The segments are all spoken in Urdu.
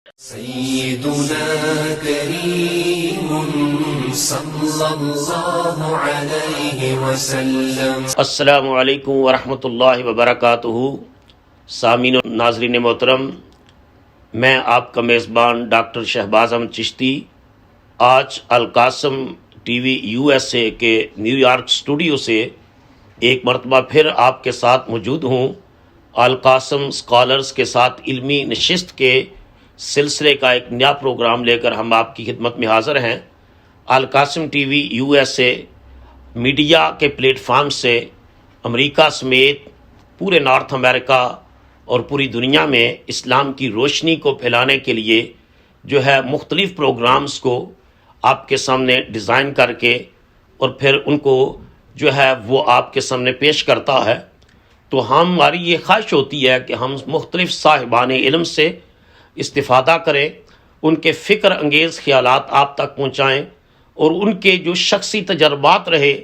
سيدنا كريم صلى الله عليه وسلم۔ السلام علیکم ورحمۃ اللہ وبرکاتہ۔ سامعین و ناظرین محترم، میں آپ کا میزبان ڈاکٹر شہباز احمد چشتی آج القاسم ٹی وی USA کے نیو یارک اسٹوڈیو سے ایک مرتبہ پھر آپ کے ساتھ موجود ہوں۔ القاسم اسکالرز کے ساتھ علمی نشست کے سلسلے کا ایک نیا پروگرام لے کر ہم آپ کی خدمت میں حاضر ہیں۔ القاسم ٹی وی USA میڈیا کے پلیٹ فارم سے امریکہ سمیت پورے نارتھ امریکہ اور پوری دنیا میں اسلام کی روشنی کو پھیلانے کے لیے جو ہے مختلف پروگرامز کو آپ کے سامنے ڈیزائن کر کے اور پھر ان کو جو ہے وہ آپ کے سامنے پیش کرتا ہے۔ تو ہماری یہ خواہش ہوتی ہے کہ ہم مختلف صاحبان علم سے استفادہ کریں، ان کے فکر انگیز خیالات آپ تک پہنچائیں اور ان کے جو شخصی تجربات رہے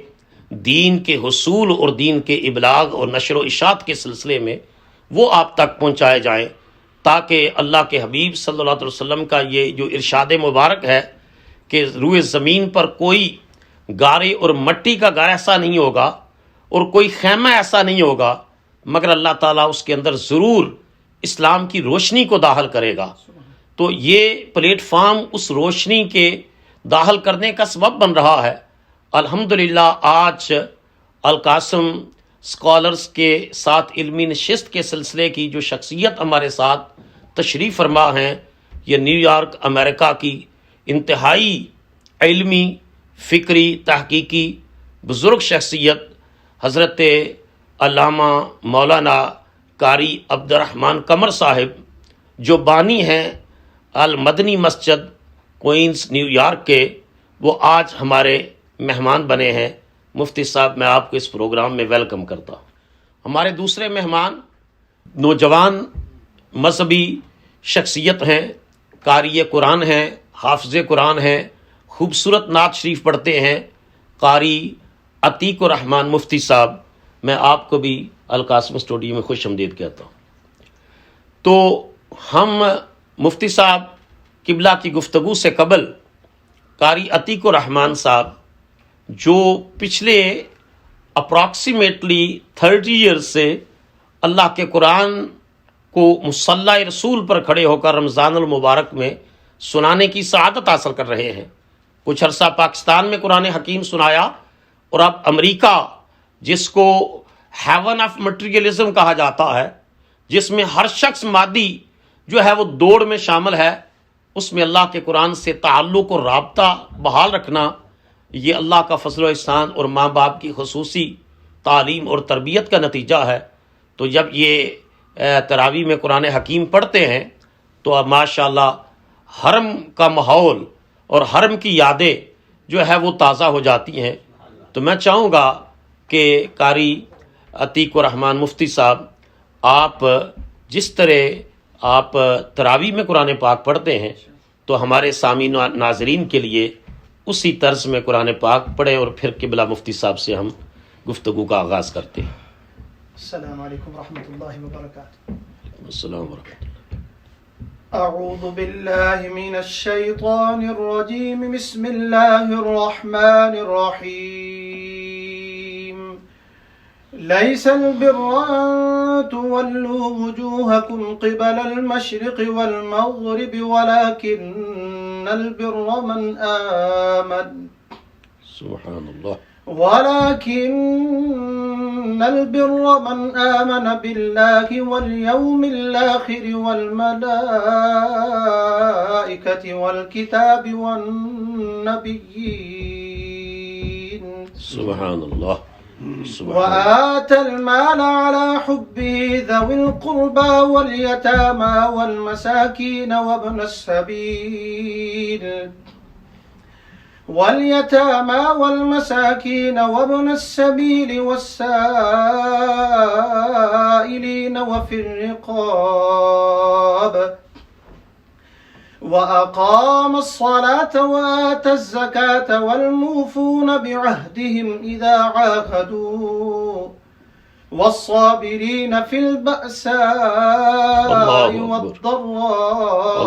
دین کے حصول اور دین کے ابلاغ اور نشر و اشاعت کے سلسلے میں وہ آپ تک پہنچائے جائیں، تاکہ اللہ کے حبیب صلی اللہ علیہ وسلم کا یہ جو ارشاد مبارک ہے کہ روئے زمین پر کوئی گارے اور مٹی کا گھر ایسا نہیں ہوگا اور کوئی خیمہ ایسا نہیں ہوگا مگر اللہ تعالیٰ اس کے اندر ضرور اسلام کی روشنی کو داخل کرے گا۔ تو یہ پلیٹ فارم اس روشنی کے داخل کرنے کا سبب بن رہا ہے۔ الحمدللہ آج القاسم اسکالرز کے ساتھ علمی نشست کے سلسلے کی جو شخصیت ہمارے ساتھ تشریف فرما ہیں، یہ نیو یارک امریکہ کی انتہائی علمی، فکری، تحقیقی بزرگ شخصیت حضرت علامہ مولانا قاری عبدالرحمن قمر صاحب، جو بانی ہیں المدنی مسجد کوئنز نیو یارک کے، وہ آج ہمارے مہمان بنے ہیں۔ مفتی صاحب، میں آپ کو اس پروگرام میں ویلکم کرتا ہوں۔ ہمارے دوسرے مہمان نوجوان مذہبی شخصیت ہیں، قاری قرآن ہیں، حافظ قرآن ہیں، خوبصورت نعت شریف پڑھتے ہیں، قاری عتیق الرحمن مفتی صاحب۔ میں آپ کو بھی القاسم اسٹوڈیو میں خوش آمدید کہتا ہوں۔ تو ہم مفتی صاحب قبلہ کی گفتگو سے قبل قاری عتیق الرحمن صاحب، جو پچھلے اپراکسیمیٹلی 30 ایئرز سے اللہ کے قرآن کو مصلی رسول پر کھڑے ہو کر رمضان المبارک میں سنانے کی سعادت حاصل کر رہے ہیں۔ کچھ عرصہ پاکستان میں قرآن حکیم سنایا اور اب امریکہ، جس کو ہیون آف مٹیریلزم کہا جاتا ہے، جس میں ہر شخص مادی جو ہے وہ دوڑ میں شامل ہے، اس میں اللہ کے قرآن سے تعلق اور رابطہ بحال رکھنا یہ اللہ کا فضل و احسان اور ماں باپ کی خصوصی تعلیم اور تربیت کا نتیجہ ہے۔ تو جب یہ تراویح میں قرآن حکیم پڑھتے ہیں تو اب ماشاءاللہ حرم کا ماحول اور حرم کی یادیں جو ہے وہ تازہ ہو جاتی ہیں۔ تو میں چاہوں گا کہ قاری عتیق الرحمن مفتی صاحب، آپ جس طرح آپ تراویح میں قرآن پاک پڑھتے ہیں تو ہمارے سامعین و ناظرین کے لیے اسی طرز میں قرآن پاک پڑھیں اور پھر قبلہ مفتی صاحب سے ہم گفتگو کا آغاز کرتے ہیں۔ السلام علیکم ورحمۃ اللہ وبرکاتہ۔ السلام ورحمۃ اللہ۔ اعوذ باللہ من الشیطان الرجیم، بسم اللہ الرحمن الرحیم۔ لیس البر ان تولوا وجوہکم قبل المشرق والمغرب ولكن البر من آمن سبحان اللہ۔ ولكن البر من آمن بالله واليوم الآخر والملائكة والكتاب والنبيين سبحان اللہ۔ وآتى المال على حبه ذوي القربى واليتامى والمساكين وابن السبيل والسائلين وفي الرقاب وأقام الصلاة وآتى الزكاة والموفون بعهدهم إذا عاهدوا والصابرين في البأساء الله أكبر. والضراء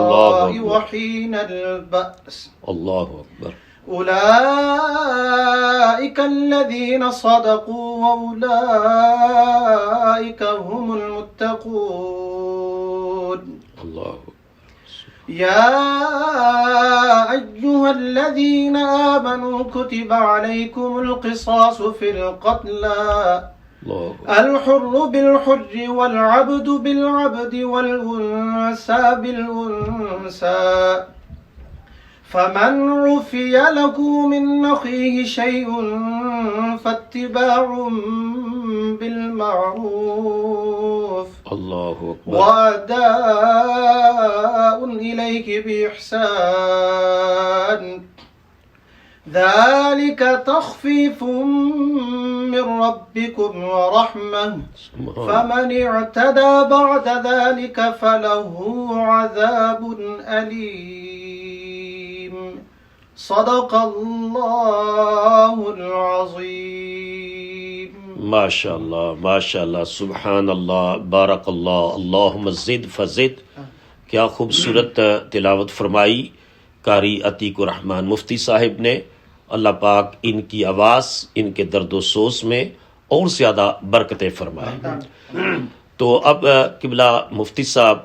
أكبر. وحين البأس اللہ اکبر. أولئك الذين صدقوا وأولئك هم المتقون. اللہ اکبر. يا أيها الذين آمنوا كتب عليكم القصاص في القتلى اللہ اکبر. الحر بالحر والعبد بالعبد والأنثى بالأنثى فمن عفي له من أخيه شيء فاتباع بالمعروف اللہ اکبر. وأداء إليك بإحسان ذلك تخفيف من ربكم ورحمة فمن اعتدى بعد ذلك فله عذاب أليم. صدق الله العظيم. ماشاء اللہ ماشاء اللہ، سبحان اللہ، بارک اللہ، اللہم زد فزد. کیا خوبصورت تلاوت فرمائی قاری عتیق الرحمن مفتی صاحب نے. اللہ پاک ان کی آواز، ان کے درد و سوز میں اور زیادہ برکتیں فرمائے. تو اب قبلہ مفتی صاحب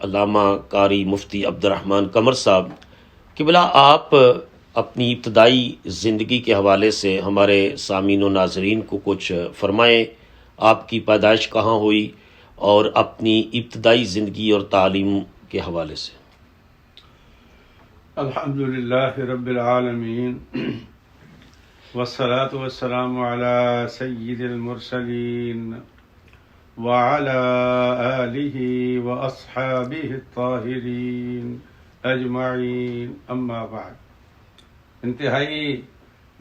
علامہ قاری مفتی عبد الرحمن قمر صاحب، قبلہ آپ اپنی ابتدائی زندگی کے حوالے سے ہمارے سامعین و ناظرین کو کچھ فرمائیں. آپ کی پیدائش کہاں ہوئی اور اپنی ابتدائی زندگی اور تعلیم کے حوالے سے. الحمدللہ رب العالمین والصلاة والسلام علی سید المرسلین وعلى آلہ واصحابہ الطاہرین اجمعین، اما بعد. انتہائی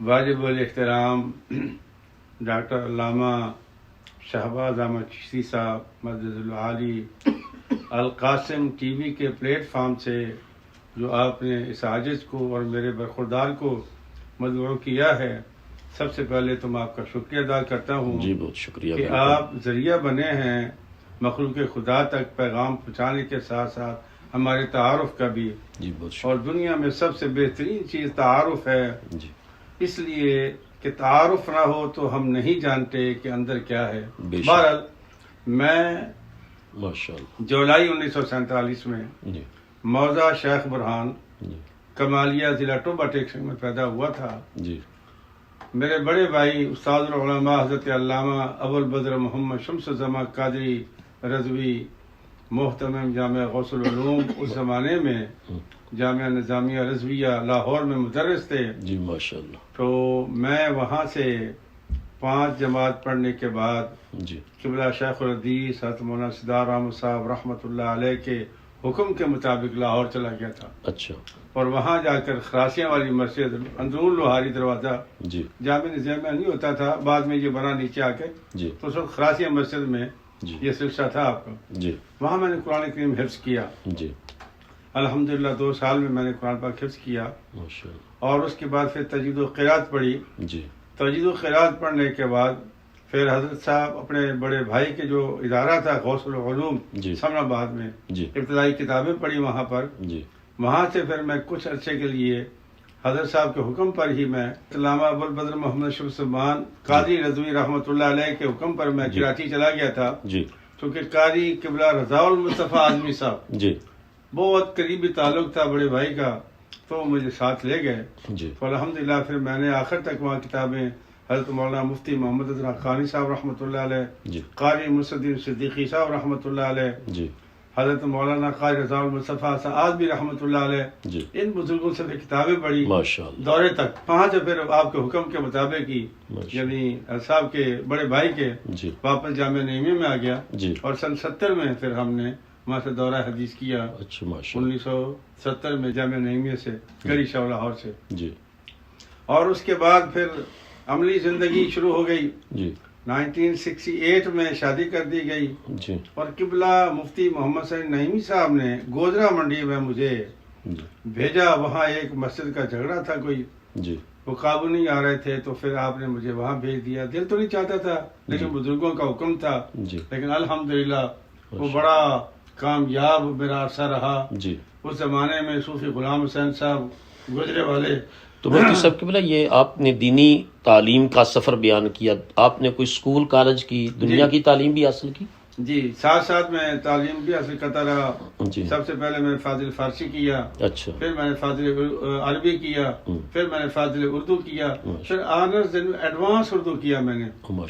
واجب الاحترام ڈاکٹر علامہ شہباز احمد چشتی صاحب مدد العالی القاسم ٹی وی کے پلیٹ فارم سے جو آپ نے اس عاجز کو اور میرے برخوردار کو مدعو کیا ہے، سب سے پہلے تو میں آپ کا شکریہ ادا کرتا ہوں. جی بہت شکریہ کہ آپ ذریعہ بنے ہیں مخلوق خدا تک پیغام پہنچانے کے ساتھ ساتھ ہمارے تعارف کا بھی. جی بہت شکریہ. اور دنیا میں سب سے بہترین چیز تعارف ہے. جی اس لیے کہ تعارف نہ ہو تو ہم نہیں جانتے کہ اندر کیا ہے. بے شک. بہرحال میں ماشاء اللہ. جولائی 1947 میں جی موضع شیخ برہان جی کمالیہ ضلع ٹوبہ ٹیکسن میں پیدا ہوا تھا. جی میرے بڑے بھائی استاد العلماء حضرت علامہ ابوالبدر محمد شمس الزمان قادری رضوی محتمم جامعہ غوث العلوم اس زمانے میں جامعہ نظامیہ رضویہ لاہور میں مدرس تھے. جی ماشاء اللہ. تو میں وہاں سے 5 جماعت پڑھنے کے بعد جی قبلہ شیخ الحدیث حضرت مولانا صدار احمد صاحب رحمۃ اللہ علیہ کے حکم کے مطابق لاہور چلا گیا تھا. اچھا. اور وہاں جا کر خراسیاں والی مسجد اندرون لوہاری دروازہ جی جامع نظامیہ نہیں ہوتا تھا، بعد میں یہ بنا نیچے آ کے، جی تو اس وقت خراسیاں مسجد میں جی یہ سلسلہ تھا آپ کا. جی وہاں میں نے قرآن کریم حفظ کیا. جی الحمدللہ 2 سال میں نے قرآن پاک حفظ کیا. ماشاء اللہ. اور اس کے بعد پھر تجوید و قرات پڑھی. جی تجوید و قرات پڑھنے کے بعد پھر حضرت صاحب اپنے بڑے بھائی کے جو ادارہ تھا غوث العلوم جی سمن آباد میں، جی ابتدائی کتابیں پڑھی وہاں پر. جی وہاں سے پھر میں کچھ عرصے کے لیے حضرت صاحب کے حکم پر ہی میں علامہ ابوالبدر محمد شمس الزمان قادری رضوی رحمۃ اللہ علیہ کے حکم پر میں جی. کراچی چلا گیا تھا. جی چونکہ قاری قبلہ رضا المصطفیٰ اعظمی صاحب جی بہت قریبی تعلق تھا بڑے بھائی کا، تو مجھے ساتھ لے گئے. جی تو الحمدللہ پھر میں نے آخر تک وہاں کتابیں حضرت مولانا مفتی محمد عزرا خانی صاحب رحمۃ اللہ علیہ، جی قاری مسدین صدیقی صاحب رحمۃ اللہ علیہ، جی حضرت مولانا قاری رضا المصطفیٰ صاحب بھی رحمۃ اللہ علیہ، جی ان بزرگوں سے بھی کتابیں پڑھی ماشاء اللہ. دورے تک. وہاں سے پھر آپ کے حکم کے مطابق ہی ماشاء یعنی صاحب کے بڑے بھائی کے جی واپس جامعہ نعیمیہ میں آ گیا. جی اور سن 70 میں پھر ہم نے وہاں سے دورہ حدیث کیا. اچھا ماشاء اللہ. 1970 میں جامعہ نعیمیہ سے گری شاہ لاہور سے. جی اور اس کے بعد پھر عملی زندگی شروع ہو گئی. جی 1968 میں شادی کر دی گئی. جی اور قبلہ مفتی محمد سعید نعیمی صاحب نے گوجرا منڈی میں مجھے جی بھیجا. وہاں ایک مسجد کا جھگڑا تھا کوئی جی وہ قابو نہیں آ رہے تھے، تو پھر آپ نے مجھے وہاں بھیج دیا. دل تو نہیں چاہتا تھا، لیکن بزرگوں کا حکم تھا. جی لیکن الحمدللہ وہ بڑا کامیاب میرا عرصہ رہا. جی. اس زمانے میں صوفی غلام حسین صاحب گزرے والے. تو مفتی صاحب قبلہ، یہ آپ نے دینی تعلیم کا سفر بیان کیا، آپ نے کوئی اسکول کالج کی دنیا کی تعلیم بھی حاصل کی؟ جی، ساتھ ساتھ میں تعلیم بھی حاصل کرتا رہا. جی. سب سے پہلے میں نے فاضل فارسی کیا، اچھا. پھر میں نے فاضل عربی کیا، پھر میں نے فاضل اردو کیا، پھر آنرز ایڈوانس اردو کیا میں نے.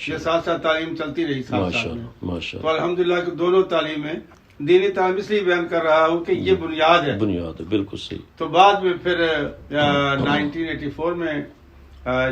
یہ ساتھ ساتھ تعلیم چلتی رہی ساتھ ساتھ میں. ماشاء تو الحمدللہ کہ دونوں تعلیمیں دینی تعلیم اس لیے بیان کر رہا ہوں کہ یہ بنیاد ہے. بنیاد ہے، بالکل صحیح. تو بعد میں پھر 1984 میں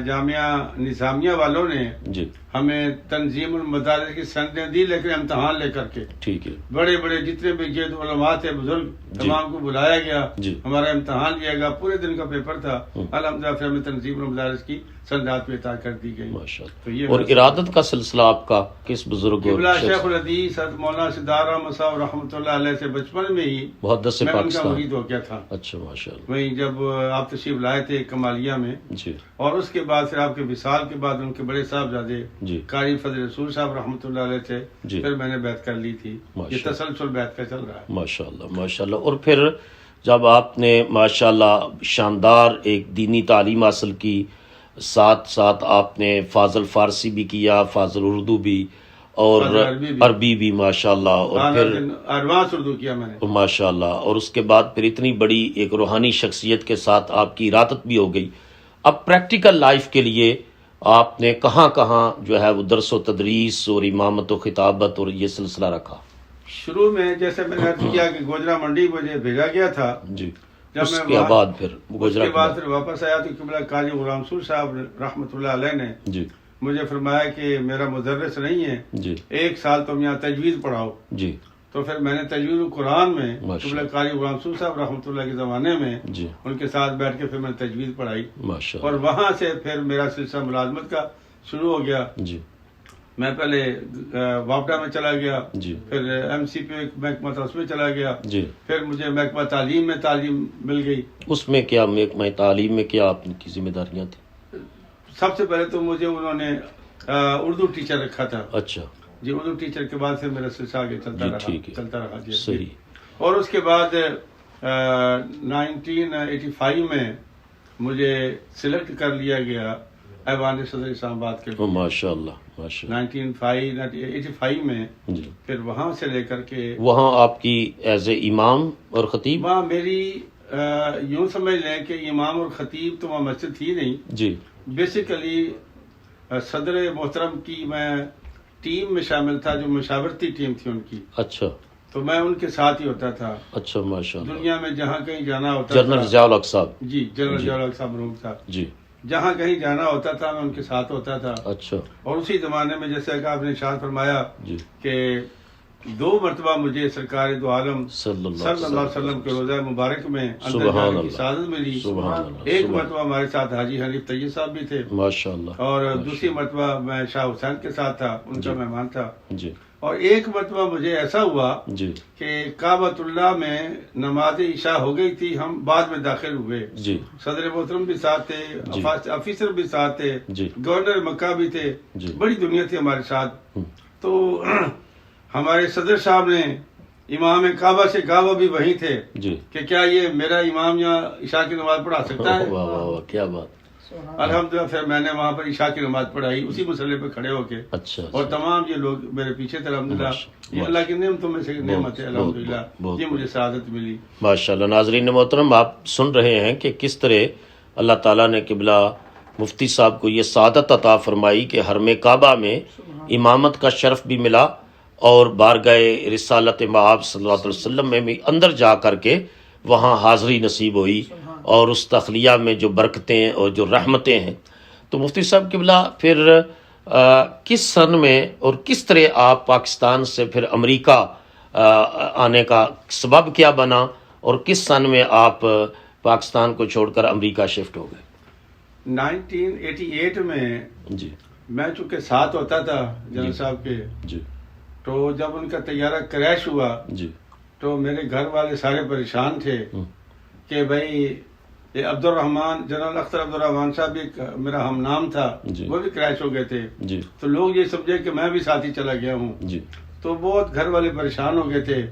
جامعہ نظامیہ والوں نے جی ہمیں تنظیم المدارس کی سندیں دی، لیکن امتحان لے کر کے. ٹھیک ہے. بڑے بڑے جتنے بھی جید علماء تھے، بزرگ تمام کو بلایا گیا. جی. ہمارا امتحان لیا گیا، پورے دن کا پیپر تھا. الحمدللہ پھر ہمیں تنظیم المدارس کی سندات میں عطا کر دی گئی. ماشاءاللہ. تو یہ اور ارادت کا سلسلہ آپ کا کس بزرگ قبلہ شیخ الحدیث حضرت مولانا سدار احمد صاحب رحمۃ اللہ علیہ سے بچپن میں ہی محدث میں ان کا پاکستان. مرید ہو گیا تھا. اچھا ماشاءاللہ. وہیں جب آپ تشریف لائے تھے کمالیہ میں، جی اور اس کے بعد پھر آپ کے وصال کے بعد ان کے بڑے صاحبزادے جی قاری فضل رسول صاحب رحمۃ اللہ علیہ تھے. جی. پھر میں نے بیعت کر لی تھی. یہ ماشاءاللہ. تسلسل بیعت کا چل رہا ہے. ماشاءاللہ ماشاءاللہ. اور پھر جب آپ نے ماشاءاللہ شاندار ایک دینی تعلیم حاصل کی، ساتھ ساتھ آپ نے فاضل فارسی بھی کیا، فاضل اردو بھی، اور فاضل عربی بھی ماشاءاللہ، اور پھر ایڈوانس اردو کیا میں نے ماشاءاللہ. اور اس کے بعد پھر اتنی بڑی ایک روحانی شخصیت کے ساتھ آپ کی ارادت بھی ہو گئی. اب پریکٹیکل لائف کے لیے آپ نے کہاں کہاں جو ہے وہ درس و تدریس اور امامت و خطابت اور یہ سلسلہ رکھا؟ شروع میں جیسے میں نے عرض کیا کہ گوجرا منڈی مجھے بھیجا گیا تھا. جی. جب اس میں کے بعد پھر اس کے بعد پھر واپس آیا تو قبلہ قاضی غلام رسول صاحب رحمۃ اللہ علیہ نے جی مجھے فرمایا کہ میرا مدرس نہیں ہے، جی 1 سال تم یہاں تجوید پڑھاؤ. جی تو پھر میں نے تجوید القرآن میں ماشاء قبلہ قاری غلام رسول صاحب رحمۃ اللہ کے زمانے میں جی ان کے ساتھ بیٹھ کے پھر میں نے تجوید پڑھائی. ماشاء اور وہاں سے پھر میرا سلسلہ ملازمت کا شروع ہو گیا. جی میں پہلے واپڈا میں چلا گیا، جی پھر ایم سی پی محکمہ تھا اس میں چلا گیا، جی. پھر مجھے محکمہ تعلیم میں تعلیم مل گئی. اس میں کیا محکمہ تعلیم میں کیا آپ کی ذمہ داریاں تھیں؟ سب سے پہلے تو مجھے انہوں نے اردو ٹیچر رکھا تھا. اچھا جی، اردو ٹیچر کے بعد پھر میرا سلسلہ آگے چلتا رہا. جی صحیح. اور اس کے بعد 1985 میں مجھے سلیکٹ کر لیا گیا ایوان صدر اسلام آباد کے. ماشاء اللہ ماشاء اللہ. 1985 میں جی. پھر وہاں سے لے کر کے وہاں آپ کی ایز اے امام اور خطیب؟ وہاں میری یوں سمجھ لیں کہ امام اور خطیب تو وہاں مسجد تھی نہیں. جی. بیسیکلی صدر محترم کی میں ٹیم میں شامل تھا، جو مشاورتی ٹیم تھی ان کی. اچھا. تو میں ان کے ساتھ ہی ہوتا تھا. اچھا ماشاء اللہ. دنیا میں جہاں کہیں جانا ہوتا تھا، جنرل ضیاء الحق صاحب. جی، جنرل ضیاء الحق صاحب مرحوم تھا. جی. جہاں کہیں جانا ہوتا تھا میں ان کے ساتھ ہوتا تھا. اچھا. اور اسی زمانے میں جیسے کہ آپ نے ارشاد فرمایا جی کہ 2 مرتبہ مجھے سرکار دو عالم صلی اللہ علیہ وسلم کے روزہ مبارک میں اندر سبحان جانے کی اللہ. سعادت ملی. سبحان اللہ. ایک سبحان مرتبہ ہمارے ساتھ حاجی حنیف طیب صاحب بھی تھے، ماشاء اللہ. اور دوسری مرتبہ میں شاہ حسین کے ساتھ تھا، ان کا مہمان تھا. جی اور ایک مرتبہ مجھے ایسا ہوا جی کہ کعبۃ اللہ میں نماز عشاء ہو گئی تھی، ہم بعد میں داخل ہوئے. جی صدر محترم بھی ساتھ تھے، جی. افیسر بھی ساتھ تھے، جی گورنر مکہ بھی تھے، جی. بڑی دنیا تھی ہمارے ساتھ. تو ہمارے صدر صاحب نے امام کعبہ سے کعبہ بھی وہیں تھے جی. کہ کیا یہ میرا امام یہاں عشاء کی نماز پڑھا سکتا ہے. واہ واہ واہ، کیا بات. الحمدللہ پھر میں نے وہاں پر عشاء کی نماز پڑھائی اسی مسئلے پہ کھڑے ہو کے. اچھا. اور تمام یہ لوگ میرے پیچھے تھے. الحمدللہ یہ اللہ کی نعمتوں میں سے نعمت ہے. الحمدللہ یہ مجھے سعادت ملی. ماشاءاللہ. ناظرین محترم، آپ سن رہے ہیں کہ کس طرح اللہ تعالیٰ نے قبلہ مفتی صاحب کو یہ سعادت عطا فرمائی کہ حرم کعبہ میں امامت کا شرف بھی ملا، اور بارگاہ رسالت مآب صلی اللہ علیہ وسلم میں بھی اندر جا کر کے وہاں حاضری نصیب ہوئی، اور اس تخلیہ میں جو برکتیں اور جو رحمتیں ہیں. تو مفتی صاحب قبلہ پھر کس سن میں اور کس طرح آپ پاکستان سے پھر امریکہ آنے کا سبب کیا بنا، اور کس سن میں آپ پاکستان کو چھوڑ کر امریکہ شفٹ ہو گئے؟ 1988 میں جی میں چونکہ ساتھ ہوتا تھا جنرل صاحب کے، جی تو جب ان کا طیارہ کریش ہوا جی تو میرے گھر والے سارے پریشان تھے کہ بھائی یہ عبد الرحمان جنرل اختر عبد الرحمان صاحب بھی میرا ہم نام تھا، جی وہ بھی کریش ہو گئے تھے، جی تو لوگ یہ سمجھے کہ میں بھی ساتھ ہی چلا گیا ہوں، جی تو بہت گھر والے پریشان ہو گئے تھے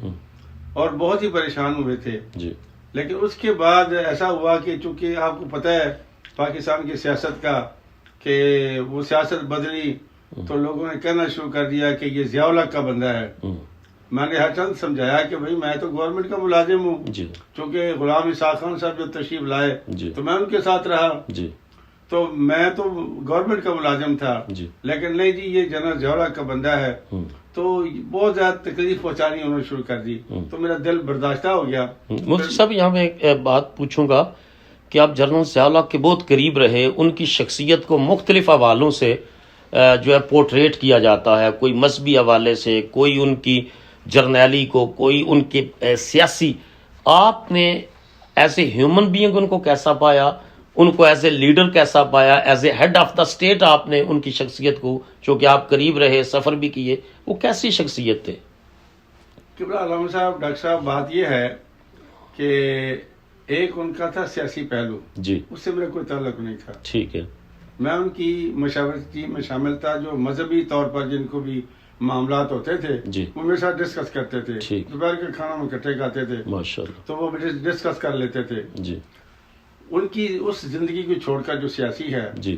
اور بہت ہی پریشان ہوئے تھے. جی لیکن اس کے بعد ایسا ہوا کہ چونکہ آپ کو پتہ ہے پاکستان کی سیاست کا کہ وہ سیاست بدلی، تو لوگوں نے کہنا شروع کر دیا کہ یہ ضیاء الحق کا بندہ ہے. میں نے ہر چند سمجھایا کہ بھائی میں تو گورنمنٹ کا ملازم ہوں، جی چونکہ غلام اسحاق خان صاحب جو تشریف لائے جی تو میں ان کے ساتھ رہا، جی تو میں تو گورنمنٹ کا ملازم تھا، جی لیکن نہیں جی یہ جنرل ضیاء الحق کا بندہ ہے، تو بہت زیادہ تکلیف پہنچانی انہوں نے شروع کر دی، تو میرا دل برداشتہ ہو گیا. مفتی صاحب یہاں میں ایک بات پوچھوں گا کہ آپ جنرل ضیاء الحق کے بہت قریب رہے، ان کی شخصیت کو مختلف حوالوں سے جو ہے پورٹریٹ کیا جاتا ہے، کوئی مذہبی حوالے سے، کوئی ان کی جرنیلی کو، کوئی ان کے سیاسی. آپ نے as a human being in کو کیسا پایا، ان کو ایز اے لیڈر کیسا پایا، as a head of the state آپ نے ان کی شخصیت کو، چونکہ آپ قریب رہے، سفر بھی کیے، وہ کیسی شخصیت تھے؟ قبلہ علامہ صاحب، ڈاکٹر صاحب بات یہ ہے کہ ایک ان کا تھا سیاسی پہلو، جی اس سے میرا کوئی تعلق نہیں تھا. ٹھیک ہے. میں ان کی مشاورت ٹیم میں شامل تھا، جو مذہبی طور پر جن کو بھی معاملات ہوتے تھے جی وہ میرے ساتھ ڈسکس کرتے تھے. ٹھیک. دوپہر کے کھانا میں اکٹھے کھاتے تھے، ماشاء اللہ. تو وہ ڈسکس کر لیتے تھے. جی ان کی اس زندگی کو چھوڑ کر جو سیاسی ہے، جی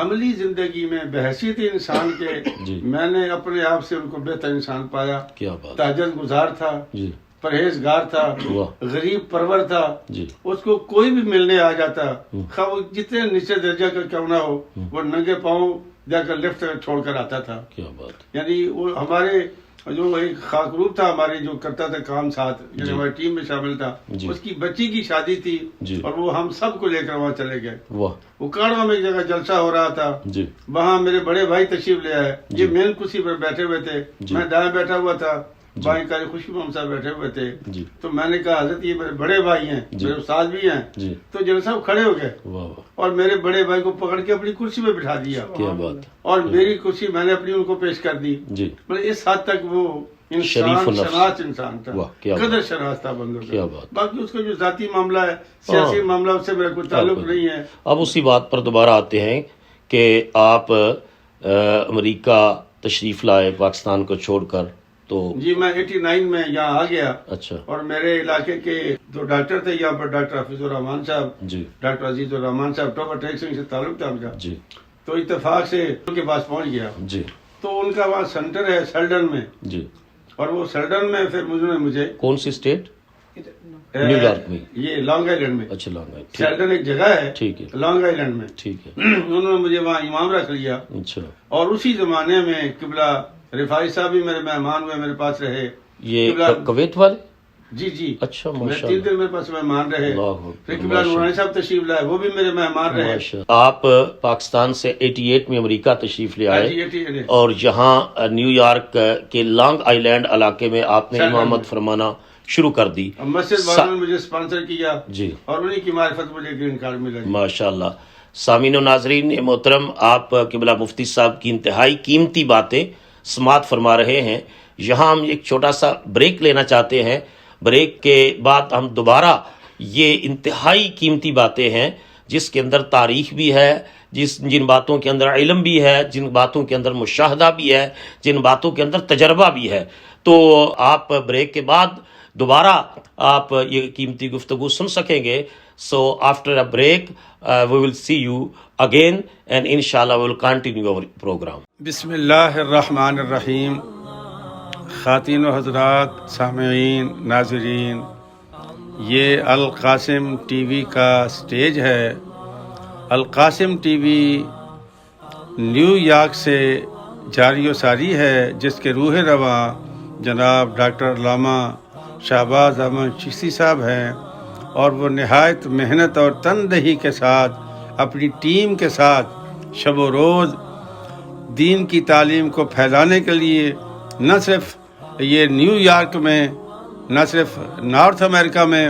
عملی زندگی میں بحیثیت انسان کے جی میں نے اپنے آپ سے ان کو بہتر انسان پایا. کیا بات. تہجد گزار تھا، جی پرہیزگار تھا، واہ. غریب پرور تھا. جی اس کو کوئی بھی ملنے آ جاتا، خواہ وہ جتنے نیچے درجہ کا کیوں نہ ہو، وہ ننگے پاؤں جا کر لفٹ چھوڑ کر آتا تھا. کیا بات. یعنی وہ ہمارے جو ایک خاکروب تھا ہمارے جو کرتا تھا کام ساتھ، یعنی ہماری ٹیم میں شامل تھا، جی. اس کی بچی کی شادی تھی جی. اور وہ ہم سب کو لے کر وہاں چلے گئے. واہ. وہ کاڑوا میں ایک جگہ جلسہ ہو رہا تھا، جی وہاں میرے بڑے بھائی تشریف لے آئے. جی. یہ مین کرسی پر بیٹھے ہوئے تھے، جی. میں دائیں بیٹھا ہوا تھا، جی. بائیں کاری خوشی محمد صاحب بیٹھے ہوئے تھے. جی تو میں نے کہا حضرت یہ میرے بڑے بھائی ہیں، جی. میرے استاد بھی ہیں. جی. تو جنرل صاحب کھڑے ہو گئے واہ واہ. اور میرے بڑے بھائی کو پکڑ کے اپنی کرسی پہ بٹھا دیا، کیا بات. اور میری کرسی میں نے اپنی ان کو پیش کر دی. جی مطلب اس حد تک وہ شریف انسان النفس. شناس انسان تھا، واہ، کیا قدر بات. شناس تھا بندوں کیا کا. بات. باقی اس کا جو ذاتی معاملہ ہے، سیاسی معاملہ، اس سے میرا کوئی تعلق نہیں ہے. اب اسی بات پر دوبارہ آتے ہیں کہ آپ امریکہ تشریف لائے پاکستان کو چھوڑ کر. تو جی میں 89 میں یہاں آ گیا، اچھا. اور میرے علاقے کے دو ڈاکٹر تھے یہاں پر، ڈاکٹر حفیظ الرحمان صاحب، جی ڈاکٹر عزیز الرحمان صاحب، ٹوبر ٹیک سنگھ سے تعلق تھا ان کا. جی تو اتفاق سے ان کے پاس پہنچ گیا. جی تو ان کا وہاں سینٹر ہے سیلڈن میں، جی. اور وہ سیلڈن میں پھر مجھے کون سی اسٹیٹ؟ نیو یارک میں. یہ لانگ آئیلینڈ میں. اچھا لانگ آئیلینڈ. سیلڈن ایک جگہ ہے ٹھیک ہے. لانگ آئیلینڈ میں. ٹھیک ہے. انہوں نے مجھے وہاں امام رکھ لیا، اچھا. اور اسی زمانے میں قبلہ رفاعی صاحب بھی میرے مہمان ہوئے، میرے پاس رہے. یہ قبلہ- کویت والے؟ جی جی. اچھا میں ماشاء 3 اللہ. دن میرے پاس مہمان رہے. اللہ اکبر. پھر قبلہ نورانی صاحب تشریف لائے، وہ بھی میرے مہمان رہے. ماشاء اللہ. آپ پاکستان سے 88 میں امریکہ تشریف لے آئے، جی اور یہاں نیو یارک کے لانگ آئی لینڈ علاقے میں آپ نے امامت فرمانا شروع کر دی. مسجد والوں نے مجھے سپانسر کیا، جی اور انہی کی معرفت مجھے گرین کارڈ ملا. ماشاء اللہ. سامعین و ناظرین محترم، آپ قبلہ مفتی صاحب کی انتہائی قیمتی باتیں سماعت فرما رہے ہیں. یہاں ہم ایک چھوٹا سا بریک لینا چاہتے ہیں. بریک کے بعد ہم دوبارہ یہ انتہائی قیمتی باتیں ہیں جس کے اندر تاریخ بھی ہے، جن باتوں کے اندر علم بھی ہے، جن باتوں کے اندر مشاہدہ بھی ہے، جن باتوں کے اندر تجربہ بھی ہے. تو آپ بریک کے بعد دوبارہ آپ یہ قیمتی گفتگو سن سکیں گے. So after a break, we will see you again, and inshallah we will continue our program. بسم اللہ الرحمن الرحیم. خواتین و حضرات، سامعین، ناظرین، یہ القاسم ٹی وی کا سٹیج ہے. القاسم ٹی وی نیو یارک سے جاری و ساری ہے، جس کے روح رواں جناب ڈاکٹر علامہ شہباز احمد چشتی صاحب ہیں، اور وہ نہایت محنت اور تندہی کے ساتھ اپنی ٹیم کے ساتھ شب و روز دین کی تعلیم کو پھیلانے کے لیے نہ صرف یہ نیو یارک میں، نہ صرف نارتھ امریکہ میں،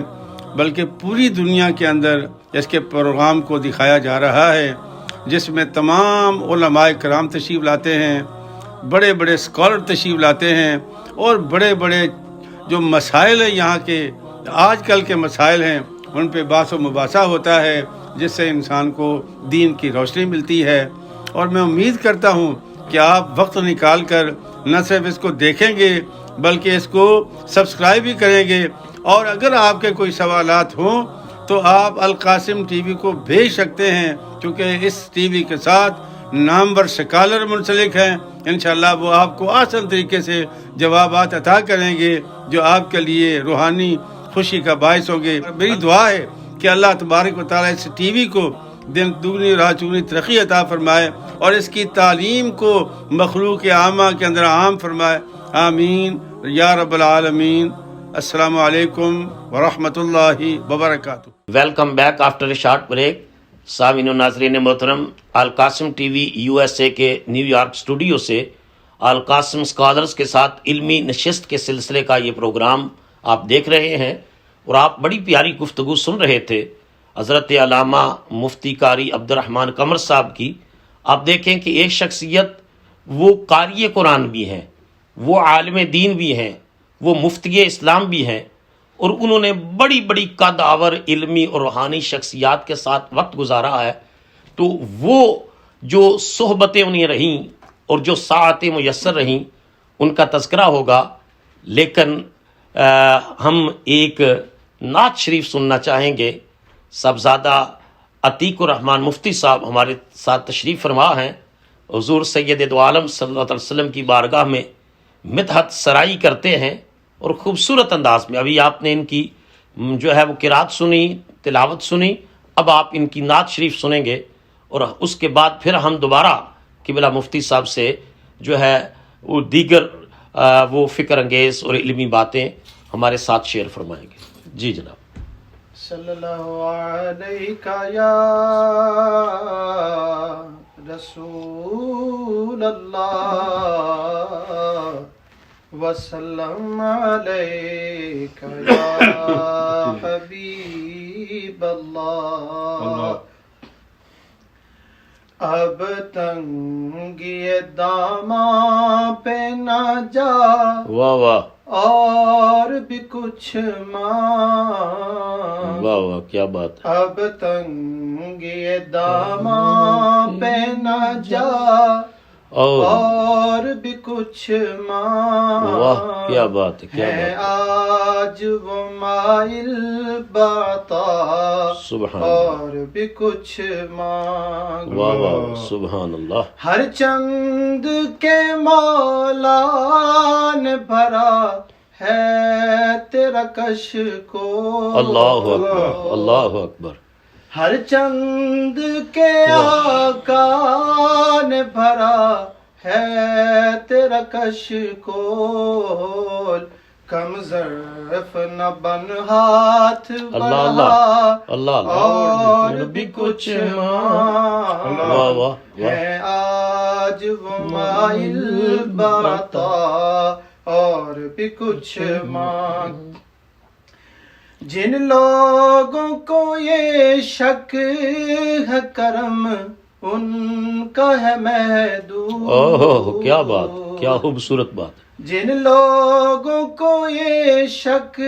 بلکہ پوری دنیا کے اندر اس کے پروگرام کو دکھایا جا رہا ہے، جس میں تمام علماء کرام تشریف لاتے ہیں، بڑے بڑے اسکالر تشریف لاتے ہیں، اور بڑے بڑے جو مسائل ہیں یہاں کے آج کل کے مسائل ہیں ان پہ بحث و مباحثہ ہوتا ہے جس سے انسان کو دین کی روشنی ملتی ہے. اور میں امید کرتا ہوں کہ آپ وقت نکال کر نہ صرف اس کو دیکھیں گے بلکہ اس کو سبسکرائب بھی کریں گے. اور اگر آپ کے کوئی سوالات ہوں تو آپ القاسم ٹی وی کو بھیج سکتے ہیں، کیونکہ اس ٹی وی کے ساتھ نامور سکالر منسلک ہیں. انشاءاللہ وہ آپ کو آسان طریقے سے جوابات عطا کریں گے جو آپ کے لیے روحانی خوشی کا باعث ہوں گے. میری دعا ہے کہ اللہ تبارک و تعالیٰ اس ٹی وی کو دن دگنی رات چگنی ترقی عطا فرمائے اور اس کی تعلیم کو مخلوق عامہ کے اندر عام فرمائے. آمین یا رب العالمین. السلام علیکم ورحمۃ اللہ وبرکاتہ. Welcome back after a short break. سامعین و ناظرین محترم، القاسم ٹی وی USA کے نیو یارک اسٹوڈیو سے القاسم اسکالرز کے ساتھ علمی نشست کے سلسلے کا یہ پروگرام آپ دیکھ رہے ہیں، اور آپ بڑی پیاری گفتگو سن رہے تھے حضرت علامہ مفتی قاری عبدالرحمن قمر صاحب کی. آپ دیکھیں کہ ایک شخصیت وہ قاری قرآن بھی ہیں، وہ عالم دین بھی ہیں، وہ مفتی اسلام بھی ہیں، اور انہوں نے بڑی بڑی قد آور علمی اور روحانی شخصیات کے ساتھ وقت گزارا ہے. تو وہ جو صحبتیں انہیں رہیں اور جو ساعتیں میسر رہیں ان کا تذکرہ ہوگا. لیکن ہم ایک نعت شریف سننا چاہیں گے. صاحبزادہ عتیق الرحمن مفتی صاحب ہمارے ساتھ تشریف فرما ہیں. حضور سید دو عالم صلی اللہ علیہ وسلم کی بارگاہ میں مدحت سرائی کرتے ہیں اور خوبصورت انداز میں. ابھی آپ نے ان کی جو ہے وہ قرات سنی، تلاوت سنی، اب آپ ان کی نعت شریف سنیں گے، اور اس کے بعد پھر ہم دوبارہ قبلہ مفتی صاحب سے جو ہے وہ دیگر وہ فکر انگیز اور علمی باتیں ہمارے ساتھ شیئر فرمائیں گے. جی جناب. صلی اللہ علیہ یا رسول اللہ وسلم علیک یا حبیب اللہ. اب تنگی داماں پہ نہ جا، واہ واہ اور بھی کچھ مانگ. واہ واہ کیا بات ہے. اب تنگی داماں پہ نہ جا، اور بھی کچھ مانگ. واہ کیا بات ہے، کیا ہے بات ہے. آج وہ مائل باتا، سبحان اور بھی کچھ مانگ. واہ واہ سبحان اللہ. ہر چند کے مولا نے بھرا ہے تیرا کش کو. اللہ اکبر، اللہ اکبر. ہر چند کے آقا نے بھرا ہے تیرا کش کو. کم ظرف نہ بن ہاتھ اللہ بڑھا، اللہ اللہ. اور بھی کچھ مانگ. واہ واہ ہے آج وہ مائل باتا، اور بھی کچھ مانگ. جن لوگوں کو یہ شک ہے کرم ان کا ہے محدود. اوہ کیا بات، کیا خوبصورت بات. جن لوگوں کو یہ شک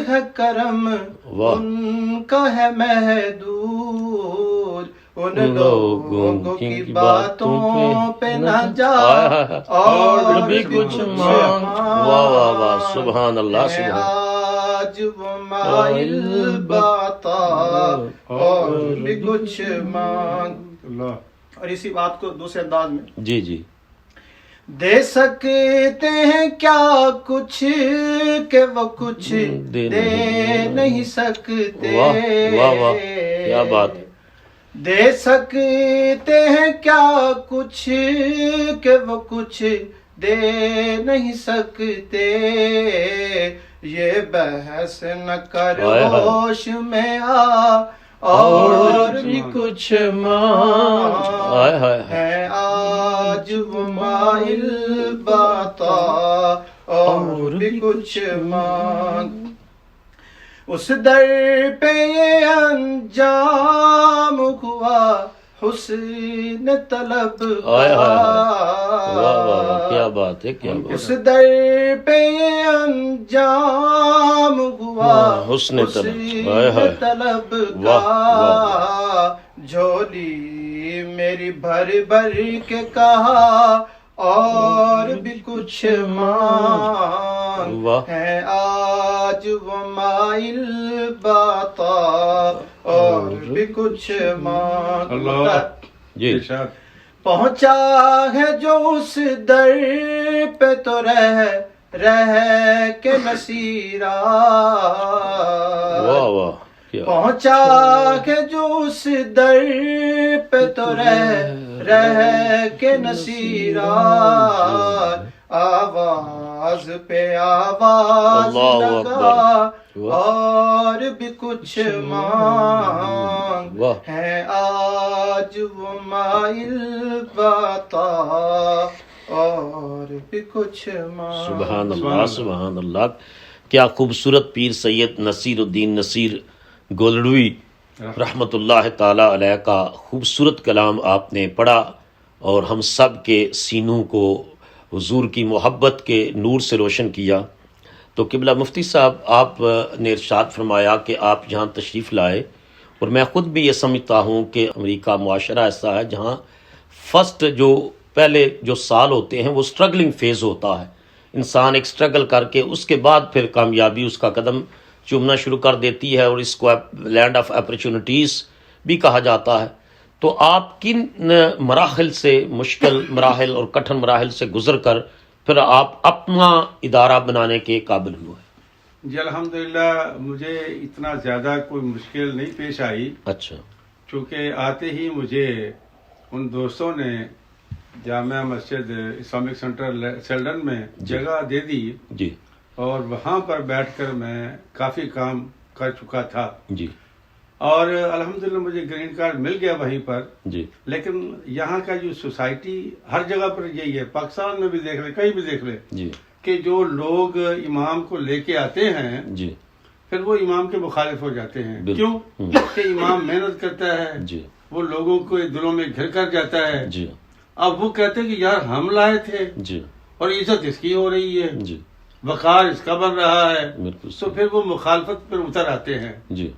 ہے کرم ان کا ہے محدود. ان لوگوں کی باتوں پہ نہ جا، اور بھی کچھ مانگ. واہ واہ واہ سبحان اللہ. ہے سبحان آج وہ مائل باتا، اور بھی کچھ مانگ. اور اسی بات کو دوسرے انداز میں جی جی. دے سکتے ہیں کیا کچھ کہ وہ کچھ دے نہیں سکتے. واہ واہ واہ کیا بات. دے سکتے ہیں کیا کچھ کہ وہ کچھ دے نہیں سکتے. یہ بحث نہ کر ہوش میں آ، اور بھی کچھ مانگ. ہے آج وہ مائل باتا، اور بھی کچھ مانگ. اس در پہ یہ انجام ہوا حسن طلب آئے کا واہ واہ، کیا بات ہے، کیا بات اس در پہ یہ انجام ہوا حسن طلب، ہائے ہائے، طلب واہ، کا جھولی میری بھر بھر کے کہا اور بھی کچھ مانگ واہ، ہے آج وہ مائل باتا اور بھی کچھ مانگ اللہ جی ارشاد پہنچا ہے جو اس در پہ تو رہ کے نصیرہ واہ واہ، کیا پہنچا ہے جو اس در پہ تو رہ کے نصیرہ آواز پہ آواز اللہ لگا اکبر، اور بھی کچھ مانگ واہ، ہے آج وہ مائل باتا اور بھی کچھ مانگ سبحان اللہ، سبحان اللہ، کیا خوبصورت پیر سید نصیر الدین نصیر گولڑوی رحمۃ اللہ تعالی علیہ کا خوبصورت کلام آپ نے پڑھا اور ہم سب کے سینوں کو حضور کی محبت کے نور سے روشن کیا۔ تو قبلہ مفتی صاحب، آپ نے ارشاد فرمایا کہ آپ یہاں تشریف لائے، اور میں خود بھی یہ سمجھتا ہوں کہ امریکہ معاشرہ ایسا ہے جہاں فرسٹ جو پہلے جو سال ہوتے ہیں وہ سٹرگلنگ فیز ہوتا ہے، انسان ایک سٹرگل کر کے اس کے بعد پھر کامیابی اس کا قدم چومنا شروع کر دیتی ہے، اور اس کو لینڈ آف اپرچونٹیز بھی کہا جاتا ہے۔ تو آپ کن مراحل سے، مشکل مراحل اور کٹھن مراحل سے گزر کر پھر آپ اپنا ادارہ بنانے کے قابل ہوئے؟ جی الحمدللہ مجھے اتنا زیادہ کوئی مشکل نہیں پیش آئی، اچھا، چونکہ آتے ہی مجھے ان دوستوں نے جامعہ مسجد اسلامک سینٹر سیلڈن میں جگہ دے دی، جی اور وہاں پر بیٹھ کر میں کافی کام کر چکا تھا، جی اور الحمدللہ مجھے گرین کارڈ مل گیا وہیں پر۔ جی لیکن یہاں کا جو سوسائٹی ہر جگہ پر یہی ہے، پاکستان میں بھی دیکھ لیں، کہیں بھی دیکھ لیں، جی کہ جو لوگ امام کو لے کے آتے ہیں جی پھر وہ امام کے مخالف ہو جاتے ہیں۔ بالکل۔ کیوں؟ کہ امام محنت کرتا ہے، جی وہ لوگوں کو دلوں میں گھر کر جاتا ہے، جی اب وہ کہتے ہیں کہ یار ہم لائے تھے جی اور عزت اس کی ہو رہی ہے، جی وقار اس کا بن رہا ہے، بالکل تو پھر وہ مخالفت پر اتر آتے ہیں۔ جی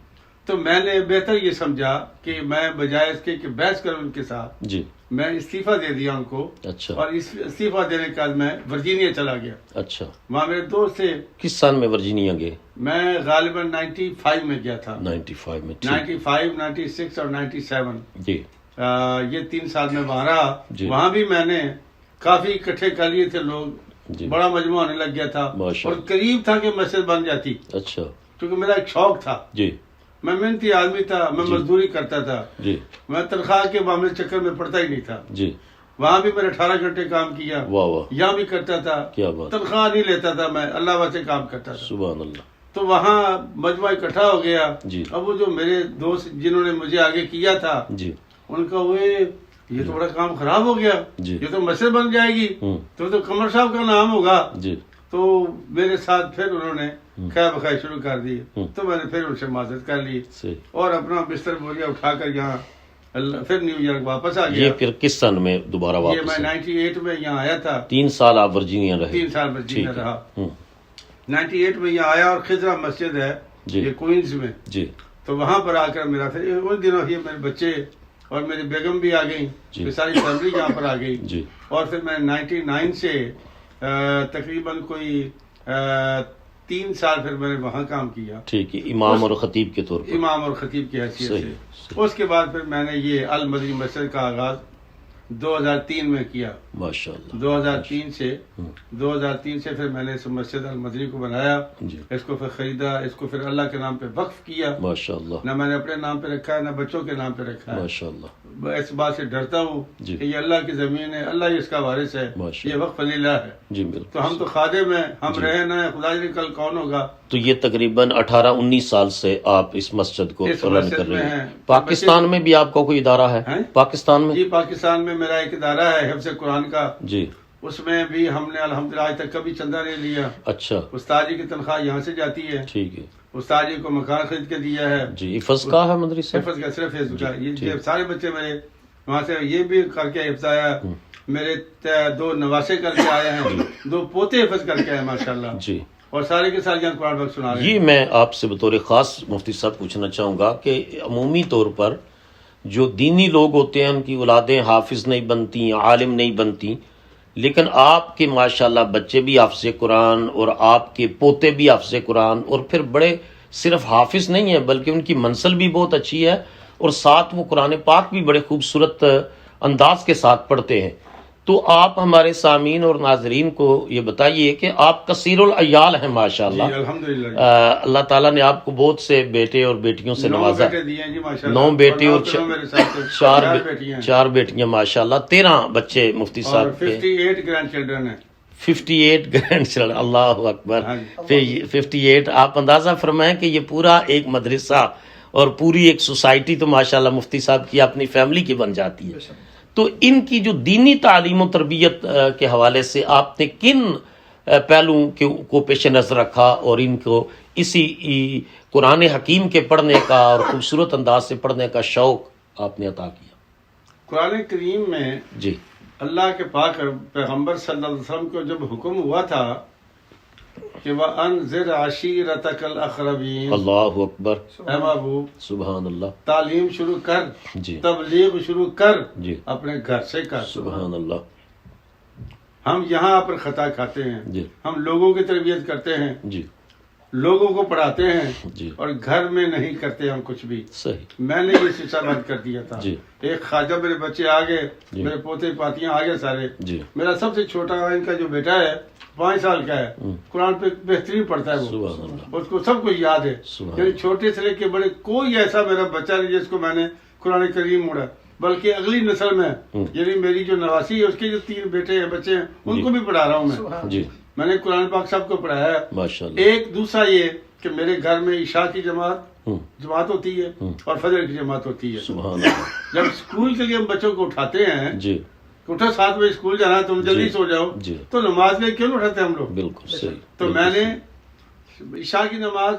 تو میں نے بہتر یہ سمجھا کہ میں بجائے اس کے کہ بحث کروں ان کے ساتھ، جی میں استعفیٰ دے دیا ان کو، اچھا اور اس استعفیٰ دینے کے بعد میں ورجینیا چلا گیا۔ اچھا، وہاں میرے دوست تھے، کس سال میں ورجینیا گئے؟ میں غالباً 95 میں گیا تھا، 95 میں، ٹھیک، 95 96 اور 97، جی یہ 3 سال میں وہاں رہا۔ جی۔ وہاں بھی میں نے کافی اکٹھے کر لیے تھے لوگ، جی بڑا مجموعہ ہونے لگ گیا تھا، ماشاء اور اللہ۔ قریب تھا کہ مسجد بن جاتی، اچھا، کیونکہ میرا ایک شوق تھا، جی میں محنتی آدمی تھا، میں جی۔ مزدوری کرتا تھا، جی میں تنخواہ کے معاملے چکر میں پڑتا ہی نہیں تھا۔ جی، وہاں بھی میں نے 18 گھنٹے کام کیا، واہ واہ، یہاں بھی کرتا تھا، کیا بات، تنخواہ نہیں لیتا تھا، میں اللہ واسطے کام کرتا تھا۔ سبحان اللہ، تو وہاں مجموعہ اکٹھا ہو گیا۔ جی اب وہ جو میرے دوست جنہوں نے مجھے آگے کیا تھا، جی ان کا وہ یہ تو بڑا کام خراب ہو گیا، جی۔ یہ تو مسجد بن جائے گی، ہوں، تو قمر صاحب کا نام ہوگا۔ جی تو میرے ساتھ پھر انہوں نے خیر بخیر شروع کر دی، ہوں۔ تو میں نے پھر ان سے معذرت کر لی، صحیح۔ اور اپنا بستر بوریا اٹھا کر یہاں پھر نیو یارک واپس آ یہ گیا۔ پھر کس سن میں دوبارہ یہ واپس میں آئے؟ 98 میں یہاں آیا تھا، 3 سال آپ ورجینیا رہے؟ 3 سال ورجینیا ٹھیک ہے۔ رہا۔ ہوں، 98 میں یہاں آیا، اور خضرہ مسجد ہے جی۔ یہ کوئنز میں، جی تو وہاں پر آ کر میرا پھر ان دنوں ہی میرے بچے اور میری بیگم بھی آ گئی، جی۔ پھر ساری فیملی یہاں پر آ گئی، جی اور پھر میں 99 سے تقریباً کوئی 3 سال پھر میں نے وہاں کام کیا، ٹھیک ہے، امام اور خطیب کے طور پر؟ امام اور خطیب کی حیثیت صحیح، سے۔ صحیح۔ اس کے بعد پھر میں نے یہ المدنی مسجد کا آغاز 2003 میں کیا۔ ماشاء اللہ، 2003 سے پھر میں نے اس مسجد المدنی کو بنایا، جی اس کو پھر خریدا، اس کو پھر اللہ کے نام پہ وقف کیا، ماشاء اللہ، نہ میں نے اپنے نام پہ رکھا ہے نہ بچوں کے نام پہ رکھا ہے۔ ماشاء اللہ، اس بات سے ڈرتا ہوں جی۔ کہ یہ اللہ کی زمین ہے، اللہ ہی اس کا وارث ہے، ماشاء یہ وقف للہ ہے، جی بالکل۔ تو ہم تو خادم ہیں، ہم جی۔ رہے نہ خدا جانے کل کون ہوگا۔ تو یہ تقریباً 18-19 سال سے آپ اس مسجد کو اس رن مسجد کر رہے میں ہیں۔ ہیں۔ پاکستان میں بھی آپ کا کوئی ادارہ ہے؟ ہیں؟ پاکستان میں؟ جی پاکستان میں میرا ایک ادارہ ہے حفظ قرآن کا، جی اس میں بھی ہم نے الحمدللہ آج تک کبھی چندہ نہیں لیا۔ اچھا، استاد جی کی تنخواہ یہاں سے جاتی ہے، ٹھیک ہے، استاد جی کو مکان خرید کے دیا ہے، جی حفظ کا ہے مدرسہ؟ حفظ کا صرف حفظ کا، یہ ٹھیک۔ سارے بچے میرے وہاں سے یہ بھی کر کے حفظ آیا. میرے 2 نواسے کر کے آئے ہیں, 2 پوتے حفظ کر کے آئے ماشاءاللہ, جی. اور سارے کے سارے جان قرآن پاک سنا رہے ہیں. یہ میں آپ سے بطور خاص مفتی صاحب پوچھنا چاہوں گا کہ عمومی طور پر جو دینی لوگ ہوتے ہیں ان کی اولادیں حافظ نہیں بنتی, عالم نہیں بنتی, لیکن آپ کے ماشاءاللہ بچے بھی حافظ قرآن اور آپ کے پوتے بھی حافظ قرآن, اور پھر بڑے صرف حافظ نہیں ہیں بلکہ ان کی منزل بھی بہت اچھی ہے, اور ساتھ وہ قرآن پاک بھی بڑے خوبصورت انداز کے ساتھ پڑھتے ہیں. تو آپ ہمارے سامعین اور ناظرین کو یہ بتائیے کہ آپ کثیر العیال ہیں ماشاءاللہ. جی الحمدللہ. اللہ تعالیٰ نے آپ کو بہت سے بیٹے اور بیٹیوں سے 9 نوازا. بیٹے دیے ہیں جی ماشاءاللہ. 9 بیٹے اور میرے ساتھ 4 بیٹیاں ہیں. 4 بیٹیاں ماشاءاللہ. 13 بچے مفتی اور صاحب کے. 58 گرینڈ چلڈرن ہیں. 58 گرینڈ چلڈرن. اللہ اکبر. ہاں پھر 58. آپ اندازہ فرمائیں کہ یہ پورا ایک مدرسہ اور پوری ایک سوسائٹی تو ماشاءاللہ مفتی صاحب کی اپنی فیملی کی بن جاتی ہے. تو ان کی جو دینی تعلیم و تربیت کے حوالے سے آپ نے کن پہلوؤں کو پیش نظر رکھا اور ان کو اسی قرآن حکیم کے پڑھنے کا اور خوبصورت انداز سے پڑھنے کا شوق آپ نے عطا کیا؟ قرآن کریم میں جی اللہ کے پاک پیغمبر صلی اللہ علیہ وسلم کو جب حکم ہوا تھا کہ وَأَنذِرْ عَشِيرَتَكَ الْأَقْرَبِينَ, اللہ اکبر. اے محبوب سبحان اللہ. تعلیم شروع کر, جی تبلیغ شروع کر, جی اپنے گھر سے کر. سبحان اللہ. ہم یہاں پر خطا کھاتے ہیں, جی ہم لوگوں کی تربیت کرتے ہیں, جی لوگوں کو پڑھاتے ہیں, جی اور گھر میں نہیں کرتے ہم کچھ بھی. صحیح. میں نے یہ سلسلہ بند کر دیا تھا. جی ایک خواجہ میرے بچے آ گئے, جی میرے پوتے پاتیاں آ گئے سارے. جی میرا سب سے چھوٹا ان کا جو بیٹا ہے 5 سال کا ہے, قرآن پہ بہترین پڑھتا ہے وہ, سبحان اللہ. اس کو سب کچھ یاد ہے. سبحان یعنی چھوٹے سے لے کے بڑے کوئی ایسا میرا بچہ نہیں جس کو میں نے قرآن کریم موڑا, بلکہ اگلی نسل میں یعنی میری جو نواسی ہے اس کے جو 3 بیٹے ہیں بچے ہیں ان کو بھی پڑھا رہا ہوں میں. جی میں نے قرآن پاک سب کو پڑھایا ہے. ماشاءاللہ. ایک دوسرا یہ کہ میرے گھر میں عشاء کی جماعت ہوتی ہے اور فجر کی جماعت ہوتی ہے. سبحان اللہ. جب اسکول کے لیے ہم بچوں کو اٹھاتے ہیں, جی اٹھو 7 بجے اسکول جانا ہے, تم جلدی سو جاؤ, جی تو نماز میں کیوں نہیں اٹھاتے ہم لوگ؟ بالکل صحیح. تو میں نے عشاء کی نماز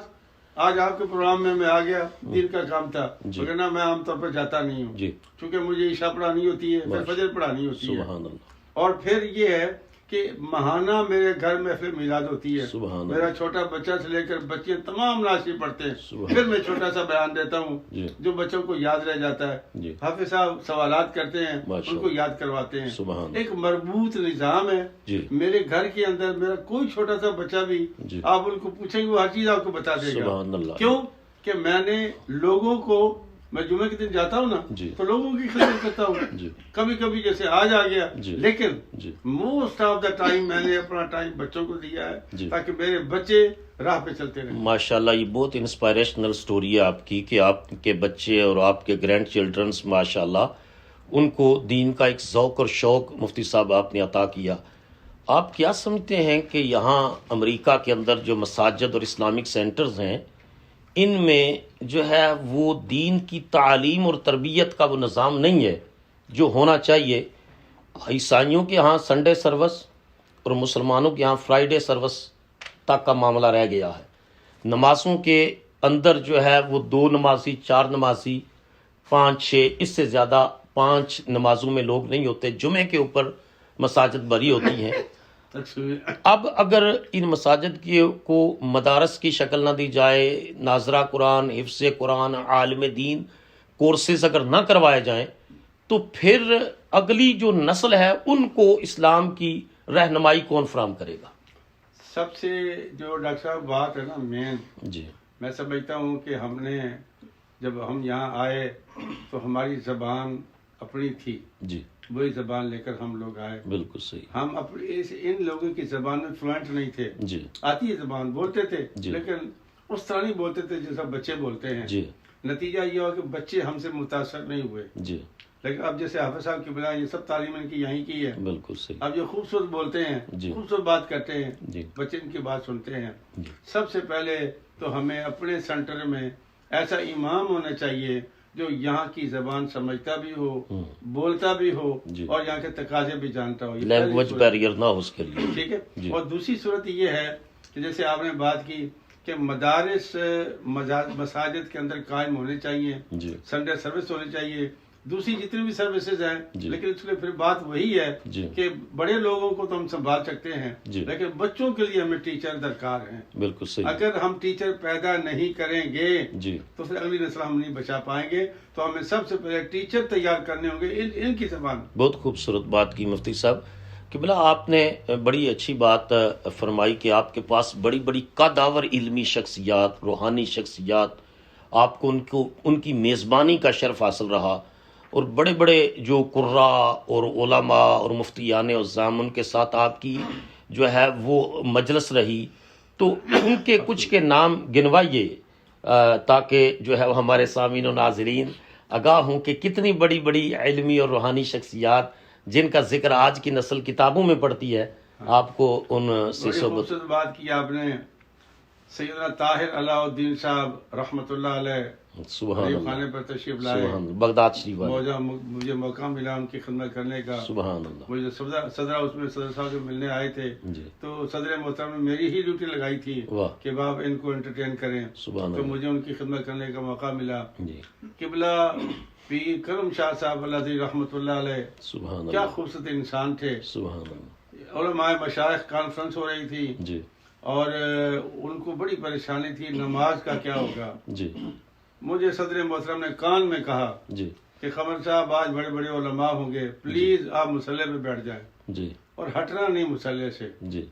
آج آپ کے پروگرام میں آ گیا, دین کا کام تھا, مگر نہ میں عام طور پر جاتا نہیں ہوں, جی کیونکہ مجھے عشاء پڑھانی ہوتی ہے, پھر فجر پڑھانی ہوتی ہے, سبحان اللہ. اور پھر یہ ہے کہ ماہانہ میرے گھر میں پھر میلاد ہوتی ہے. سبحان اللہ. میرا چھوٹا بچہ سے لے کر بچے تمام ناشی پڑھتے ہیں. سبحان پھر میں چھوٹا سا بیان دیتا ہوں جی جو بچوں کو یاد رہ جاتا ہے. جی حافظ صاحب سوالات کرتے ہیں, ماشاء ان کو یاد کرواتے ہیں. سبحان اللہ. ایک مربوط نظام ہے. جی میرے گھر کے اندر میرا کوئی چھوٹا سا بچہ بھی جی آپ ان کو پوچھیں گے وہ ہر چیز آپ کو بتا دے گا. سبحان اللہ. کیوں کہ میں نے لوگوں کو, میں جمعے کے دن جاتا ہوں نا جی تو لوگوں کی خدمت کرتا ہوں. جی کبھی کبھی جیسے آج آ گیا, جی لیکن جی موسٹ آف دا ٹائم میں نے اپنا ٹائم بچوں کو دیا ہے جی. تاکہ میرے بچے راہ پہ چلتے رہیں. ماشاءاللہ یہ بہت انسپائریشنل سٹوری ہے آپ کی کہ آپ کے بچے اور آپ کے گرینڈ چلڈرنس ماشاءاللہ ان کو دین کا ایک ذوق اور شوق مفتی صاحب آپ نے عطا کیا. آپ کیا سمجھتے ہیں کہ یہاں امریکہ کے اندر جو مساجد اور اسلامک سینٹرز ہیں ان میں جو ہے وہ دین کی تعلیم اور تربیت کا وہ نظام نہیں ہے جو ہونا چاہیے؟ عیسائیوں کے ہاں سنڈے سروس اور مسلمانوں کے ہاں فرائیڈے سروس تک کا معاملہ رہ گیا ہے. نمازوں کے اندر جو ہے وہ 2 نمازی 4 نمازی 5 6 اس سے زیادہ 5 نمازوں میں لوگ نہیں ہوتے. جمعے کے اوپر مساجد بھری ہوتی ہیں. اب اگر ان مساجد کو مدارس کی شکل نہ دی جائے, ناظرہ قرآن, حفظ قرآن, عالم دین کورسز اگر نہ کروائے جائیں تو پھر اگلی جو نسل ہے ان کو اسلام کی رہنمائی کون فراہم کرے گا؟ سب سے جو ڈاکٹر صاحب بات ہے نا مین, جی میں سمجھتا ہوں کہ ہم نے جب ہم یہاں آئے تو ہماری زبان اپنی تھی, جی وہی زبان لے کر ہم لوگ آئے. بالکل صحیح. ہم ان لوگوں کی زبان میں فلوئنٹ نہیں تھے. جی آتی ہے زبان, بولتے تھے جی. لیکن اس طرح نہیں بولتے تھے جیسا بچے بولتے ہیں. جی نتیجہ یہ ہوا کہ بچے ہم سے متاثر نہیں ہوئے. جی لیکن اب جیسے حافظ صاحب کی بنا یہ سب تعلیم ان کی یہیں کی ہے. بالکل صحیح. اب جو خوبصورت بولتے ہیں, جی. خوبصورت بات کرتے ہیں, جی بچے ان کی بات سنتے ہیں. جی. سب سے پہلے تو ہمیں اپنے سینٹر میں ایسا امام ہونا چاہیے جو یہاں کی زبان سمجھتا بھی ہو, بولتا بھی ہو, جی. اور یہاں کے تقاضے بھی جانتا ہو. لینگویج بیریئر نہ ہو اس کے لیے. ٹھیک ہے. جی. اور دوسری صورت یہ ہے کہ جیسے آپ نے بات کی کہ مدارس مساجد کے اندر قائم ہونے چاہیے, جی سنڈے سروس ہونی چاہیے, دوسری جتنی بھی سروسز ہیں جی. لیکن اس لیے پھر بات وہی ہے جی. کہ بڑے لوگوں کو تو ہم سنبھال سکتے ہیں جی. لیکن بچوں کے لیے ہمیں ٹیچر درکار ہیں. بالکل صحیح. اگر ہم ٹیچر پیدا نہیں کریں گے جی. تو پھر اگلی نسل ہم نہیں بچا پائیں گے. تو ہمیں سب سے پہلے ٹیچر تیار کرنے ہوں گے ان کی زبان. بہت خوبصورت بات کی مفتی صاحب. قبلہ آپ نے بڑی اچھی بات فرمائی کہ آپ کے پاس بڑی بڑی قداور علمی شخصیات، روحانی شخصیات، آپ کو ان کی میزبانی کا شرف حاصل رہا، اور بڑے بڑے جو قراء اور علماء اور مفتیان عظام ان کے ساتھ آپ کی جو ہے وہ مجلس رہی. تو ان کے کچھ کے نام گنوائیے تاکہ جو ہے وہ ہمارے سامعین و ناظرین آگاہ ہوں کہ کتنی بڑی بڑی علمی اور روحانی شخصیات جن کا ذکر آج کی نسل کتابوں میں پڑھتی ہے، آپ کو ان سے بڑی صحبت. خوبصورت بات کی آپ نے. سیدنا طاہر علاء الدین صاحب رحمۃ اللہ علیہ سبحان غریب اللہ، خانے پر تشریف لائے. سبحان اللہ، بغداد شریف والے. مجھے موقع ملا ان کی خدمت کرنے کا. سبحان اللہ. مجھے صدر اس میں صدر صاحب سے ملنے آئے تھے جی. تو صدر محترم نے میری ہی ڈیوٹی لگائی تھی واہ. کہ باپ ان کو انٹرٹین کریں. سبحان تو اللہ. مجھے ان کی خدمت کرنے کا موقع ملا. جی. قبلہ پیر کرم شاہ صاحب اللہ رحمۃ اللہ علیہ سبحان کیا اللہ. خوبصورت انسان تھے. سبحان اللہ. علماء مشائخ کانفرنس ہو رہی تھی جی. اور ان کو بڑی پریشانی تھی نماز کا کیا ہوگا. جی. مجھے صدر محترم نے کان میں کہا جی. کہ قمر صاحب آج بڑے بڑے علماء ہوں گے، پلیز آپ مصلی پہ بیٹھ جائیں جی. اور ہٹنا نہیں مصلی سے. جی.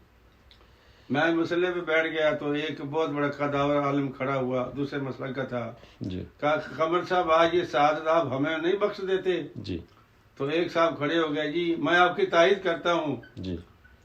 میں مصلی پہ بیٹھ گیا تو ایک بہت بڑا قداور عالم کھڑا ہوا، دوسرے مسلک کا تھا. جی. کہا قمر صاحب آج یہ سعادت آپ ہمیں نہیں بخش دیتے. جی. تو ایک صاحب کھڑے ہو گئے، جی میں آپ کی تائید کرتا ہوں. جی.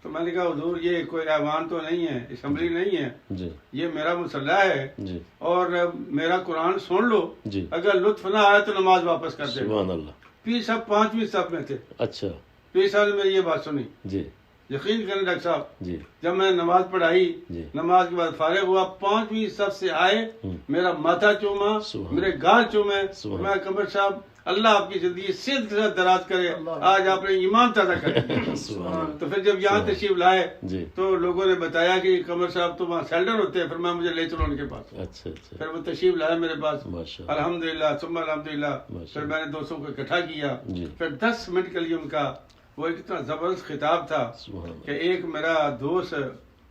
تو میں نے کہا حضور یہ کوئی ایوان تو نہیں ہے، اسمبلی نہیں ہے، جی. یہ میرا مصلی ہے جی. اور میرا قرآن سن لو، جی. اگر لطف نہ آئے تو نماز واپس کر دے. سبحان اللہ. پیر صاحب 5ویں صف میں تھے. اچھا. پیر صاحب نے میری یہ بات سنی. جی. یقین کریں ڈاکٹر صاحب، جی. جب میں نماز پڑھائی، جی. نماز کے بعد فارغ ہوا، 5ویں صف سے آئے، میرا ماتھا چوما، سبحان میرے گال چومے. سبحان میں قمر صاحب اللہ آپ کی زندگی صحت کے ساتھ دراز کرے، آج آپ نے ایمان تازہ کرے. سبحان اللہ. تو پھر جب یہاں تشریف لائے جی. تو لوگوں نے بتایا کہ قمر صاحب تو وہاں سیلڈر ہوتے ہیں. پھر میں مجھے لے چلو ان کے پاس. اچھا اچھا. پھر وہ تشریف لائے میرے پاس. ماشاء اللہ. الحمدللہ ثم الحمدللہ. ماشاء پھر میں نے دوستوں کو اکٹھا کیا. جی. پھر 10 منٹ کے لیے ان کا وہ ایک اتنا زبردست خطاب تھا سبحان اللہ. کہ ایک میرا دوست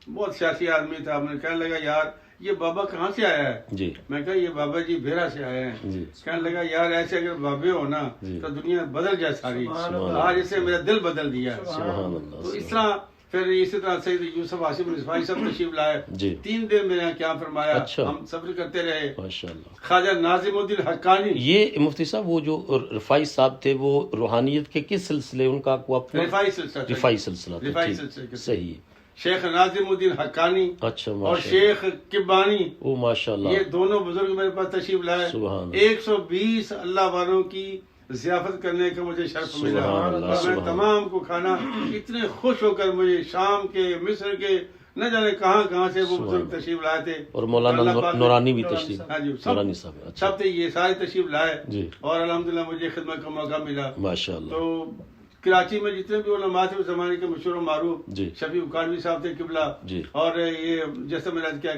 بہت سیاسی آدمی تھا، مجھے کہنے لگا یار یہ بابا کہاں سے آیا ہے. جی. میں کہا یہ بابا جی بیرا سے آئے ہیں. جی. کہنے لگا یار ایسے اگر بابے ہو نا جی. تو دنیا بدل جائے ساری. سبحان اللہ. آج اسے میرا دل بدل دیا. سبحان اللہ. تو اس طرح پھر اسی طرح سید یوسف آصف رضوانی صاحب تشریف لائے. جی. 3 دن میرے یہاں کیا فرمایا. اچھا. ہم سفر کرتے رہے. ماشاء اللہ. خواجہ ناظم الدین حقانی یہ مفتی صاحب وہ جو رفاعی صاحب تھے وہ روحانیت کے کس سلسلے ان کا کو اپنا رفاعی سلسلہ تھا. رفاعی سلسلہ تھا. رفاعی ٹھیک. سلسلے کے صحیح. شیخ ناظم الدین حقانی اچھا. اور ماشاء اللہ. شیخ کبانی، او ماشاء یہ اللہ. دونوں بزرگ میرے پاس تشریف لائے. سبحان اللہ. 120 اللہ والوں کی ضیافت کرنے کا مجھے شرف ملا. سبحان اللہ. اور میں سبحان تمام کو کھانا اتنے خوش ہو کر مجھے شام کے مصر کے نہ جانے کہاں سے وہ سبحان بزرگ اللہ. تشریف لائے تھے. اور مولانا اللہ پاک نے- نورانی بھی تشریف. ہاں جی نورانی صاحب. اچھا. سب تھے، یہ سارے تشریف لائے. جی. اور الحمدللہ مجھے خدمت کا موقع ملا. ماشاء اللہ. تو کراچی میں جتنے بھی علماء تھے اس زمانے کے مشہور و معروف، جی. شفیع اکاڑوی صاحب تھے قبلہ. جی. اور یہ جیسے میں نے کیا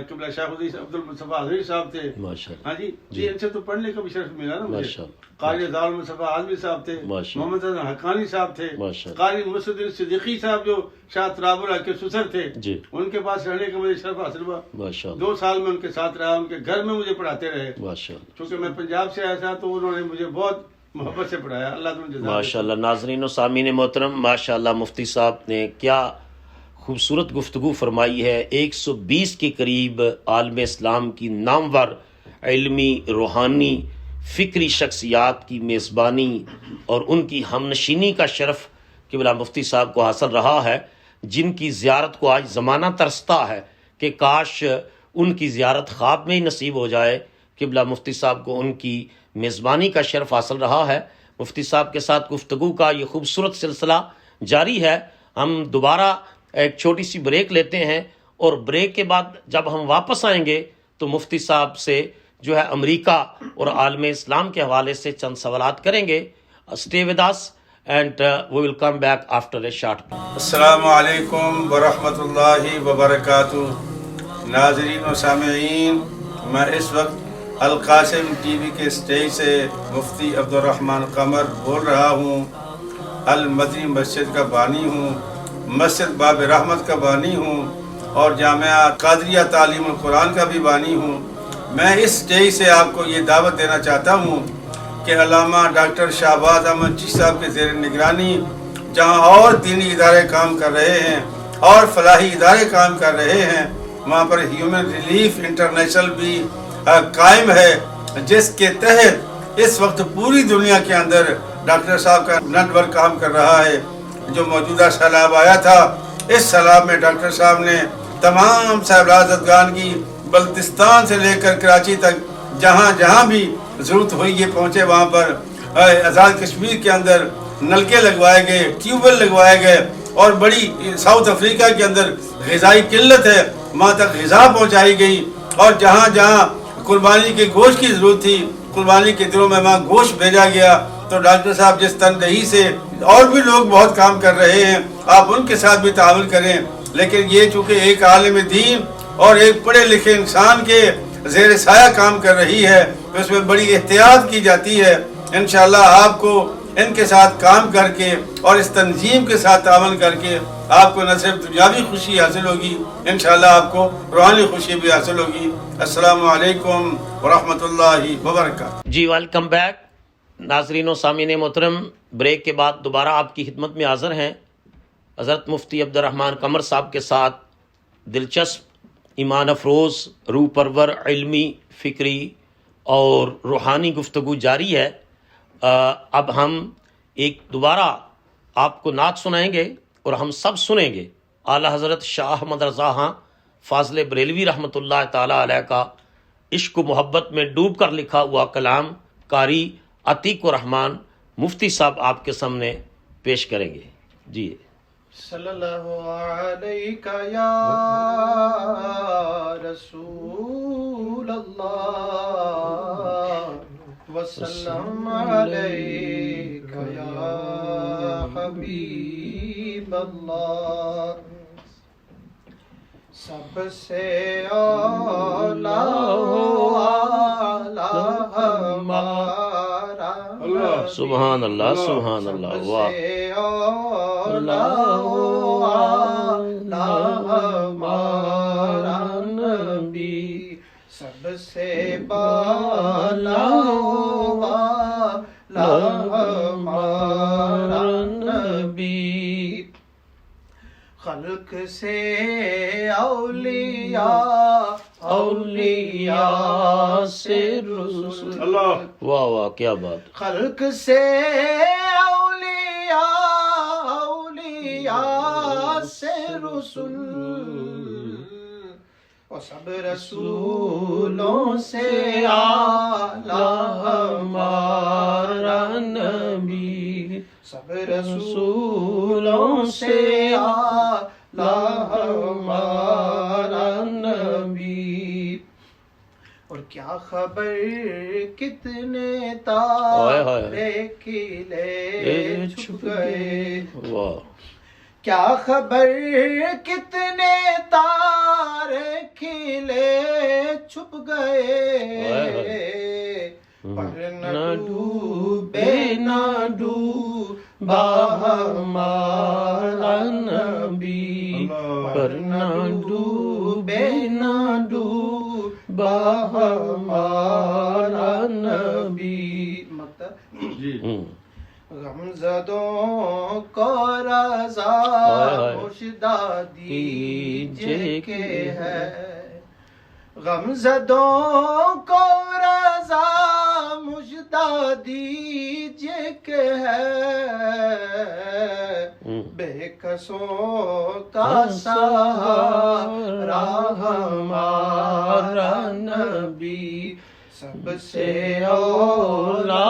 قبلہ شیخ عبد المصطفیٰ حضری صاحب تھے. ماشاء اللہ. ہاں جی جی. ان سے تو پڑھنے کا بھی شرف ملا نا مجھے. ماشاء اللہ. قاری دار مصطفیٰ اعظمی صاحب تھے. ماشاء اللہ. محمد حسن حقانی صاحب تھے. ماشاء اللہ. قاری مسعود الدین صدیقی صاحب جو شاہ تراب اللہ کے سسر تھے، جی. ان کے پاس رہنے کا مجھے شرف حاصل ہوا. ماشاء اللہ. 2 سال میں ان کے ساتھ رہا، ان کے گھر میں مجھے پڑھاتے رہے. ماشاء اللہ. چونکہ میں پنجاب سے آیا تھا تو انہوں نے مجھے بہت محبت سے پڑھایا. اللہ تعالیٰ جزا دے. ماشاء اللہ. ناظرین و سامعین محترم، ماشاء اللہ مفتی صاحب نے کیا خوبصورت گفتگو فرمائی ہے. 120 کے قریب عالم اسلام کی نامور علمی، روحانی، فکری شخصیات کی میزبانی اور ان کی ہمنشینی کا شرف قبلہ مفتی صاحب کو حاصل رہا ہے، جن کی زیارت کو آج زمانہ ترستا ہے کہ کاش ان کی زیارت خواب میں ہی نصیب ہو جائے. قبلہ مفتی صاحب کو ان کی میزبانی کا شرف حاصل رہا ہے. مفتی صاحب کے ساتھ گفتگو کا یہ خوبصورت سلسلہ جاری ہے. ہم دوبارہ ایک چھوٹی سی بریک لیتے ہیں اور بریک کے بعد جب ہم واپس آئیں گے تو مفتی صاحب سے جو ہے امریکہ اور عالم اسلام کے حوالے سے چند سوالات کریں گے. Stay with us and we will come back after a short. السلام علیکم ورحمۃ اللہ وبرکاتہ. ناظرین و سامعین، میں اس وقت القاسم ٹی وی کے اسٹیج سے مفتی عبدالرحمن قمر بول رہا ہوں۔ المدنی مسجد کا بانی ہوں، مسجد باب رحمت کا بانی ہوں، اور جامعہ قادریہ تعلیم القرآن کا بھی بانی ہوں۔ میں اس اسٹیج سے آپ کو یہ دعوت دینا چاہتا ہوں کہ علامہ ڈاکٹر شہباز احمد چشتی صاحب کے زیر نگرانی جہاں اور دینی ادارے کام کر رہے ہیں اور فلاحی ادارے کام کر رہے ہیں، وہاں پر ہیومن ریلیف انٹرنیشنل بھی قائم ہے، جس کے تحت اس وقت پوری دنیا کے اندر ڈاکٹر صاحب کا نیٹ ورک کام کر رہا ہے۔ جو موجودہ سیلاب آیا تھا، اس سیلاب میں ڈاکٹر صاحب نے تمام سیلاب زدگان کی بلتستان سے لے کر کراچی تک جہاں جہاں بھی ضرورت ہوئی یہ پہنچے، وہاں پر آزاد کشمیر کے اندر نلکے لگوائے گئے، ٹیوب ویل لگوائے گئے، اور بڑی ساؤتھ افریقہ کے اندر غذائی قلت ہے، وہاں تک غذا پہنچائی گئی، اور جہاں جہاں قربانی کے گوشت کی ضرورت تھی قربانی کے دنوں میں وہاں گوشت بھیجا گیا۔ تو ڈاکٹر صاحب جس تندہی سے، اور بھی لوگ بہت کام کر رہے ہیں، آپ ان کے ساتھ بھی تعاون کریں، لیکن یہ چونکہ ایک عالم دین اور ایک پڑھے لکھے انسان کے زیر سایہ کام کر رہی ہے، تو اس میں بڑی احتیاط کی جاتی ہے۔ انشاءاللہ آپ کو ان کے ساتھ کام کر کے اور اس تنظیم کے ساتھ تعاون کر کے آپ کو نہ صرف دنیاوی خوشی حاصل ہوگی، انشاءاللہ آپ کو روحانی خوشی بھی حاصل ہوگی۔ السلام علیکم ورحمۃ اللہ وبرکاتہ۔ جی ویلکم بیک ناظرین و سامعین محترم، بریک کے بعد دوبارہ آپ کی خدمت میں حاضر ہیں حضرت مفتی عبدالرحمن قمر صاحب کے ساتھ دلچسپ، ایمان افروز، روح پرور، علمی، فکری اور روحانی گفتگو جاری ہے۔ اب ہم ایک دوبارہ آپ کو نعت سنائیں گے اور ہم سب سنیں گے اعلیٰ حضرت شاہ احمد رضا خان فاضل بریلوی رحمۃ اللہ تعالیٰ علیہ کا عشق و محبت میں ڈوب کر لکھا ہوا کلام قاری عتیق الرحمن مفتی صاحب آپ کے سامنے پیش کریں گے۔ جی صلی اللہ علیہ یا رسول اللہ وسلم علیک یا حبیب اللہ، سب سے اولا ہمارا سبحان اللہ، سبحان اللہ، واہ، ہمارا نبی، سب سے بالا ہمارا نبی، خلق سے اولیاء، اولیاء سے رسول، اللہ، واہ واہ، کیا بات، خلق سے اولیاء، اولیاء سے رسول، اور سب رسولوں سے اعلیٰ ہمارا نبی، سب رسولوں سے اعلیٰ ہمارا نبی، اور کیا خبر کتنے تارے کھلے چھپ گئے، واہ، کیا خبر کتنے تارے کھلے چھپ گئے، پر نہ ڈوبے نہ ڈوبا ہمارا نبی، پر نہ ڈوبے نہ ڈوبا ہمارا نبی، مطلب جی غمزدوں کو رضا مشدہ دیجئے کہ ہے، غمزدوں کو رضا مشدہ دیجئے کہ ہے، بے کسوں کا سہارا ہمارا نبی، سب سے اولا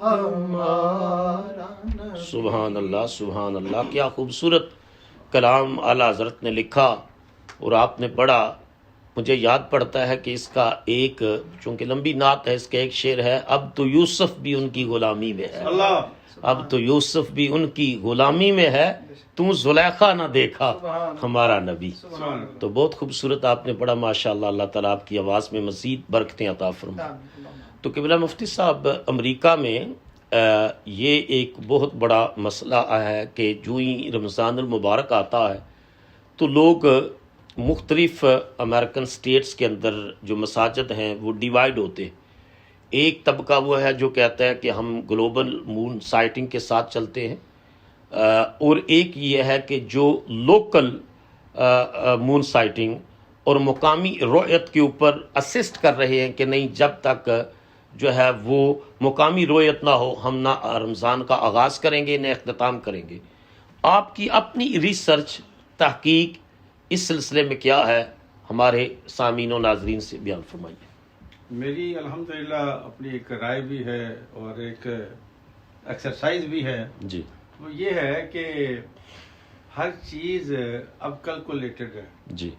ہمارا نبی۔ سبحان اللہ، سبحان اللہ، کیا خوبصورت کلام اعلیٰ حضرت نے لکھا اور آپ نے پڑھا۔ مجھے یاد پڑتا ہے کہ اس کا ایک، چونکہ لمبی نعت ہے، اس کا ایک شعر ہے، اب تو یوسف بھی ان کی غلامی میں ہے، اللہ اب تو یوسف بھی ان کی غلامی میں ہے، تو زلیخا نہ دیکھا ہمارا نبی۔ سبحان تو بہت خوبصورت آپ نے پڑھا، ماشاءاللہ، اللہ تعالیٰ آپ کی آواز میں مزید برکتیں عطا فرمائے۔ تو قبلہ مفتی صاحب، امریکہ میں یہ ایک بہت بڑا مسئلہ ہے کہ جو ہی رمضان المبارک آتا ہے تو لوگ مختلف امریکن سٹیٹس کے اندر جو مساجد ہیں وہ ڈیوائیڈ ہوتے ہیں۔ ایک طبقہ وہ ہے جو کہتا ہے کہ ہم گلوبل مون سائٹنگ کے ساتھ چلتے ہیں، اور ایک یہ ہے کہ جو لوکل مون سائٹنگ اور مقامی رؤیت کے اوپر اسسٹ کر رہے ہیں کہ نہیں، جب تک جو ہے وہ مقامی رؤیت نہ ہو ہم نہ رمضان کا آغاز کریں گے نہ اختتام کریں گے۔ آپ کی اپنی ریسرچ تحقیق اس سلسلے میں کیا ہے؟ ہمارے سامعین و ناظرین سے بیان فرمائیے۔ میری الحمدللہ اپنی ایک رائے بھی ہے اور ایک ایکسرسائز بھی ہے، جی وہ یہ ہے کہ ہر چیز اب کیلکولیٹڈ ہے۔ جی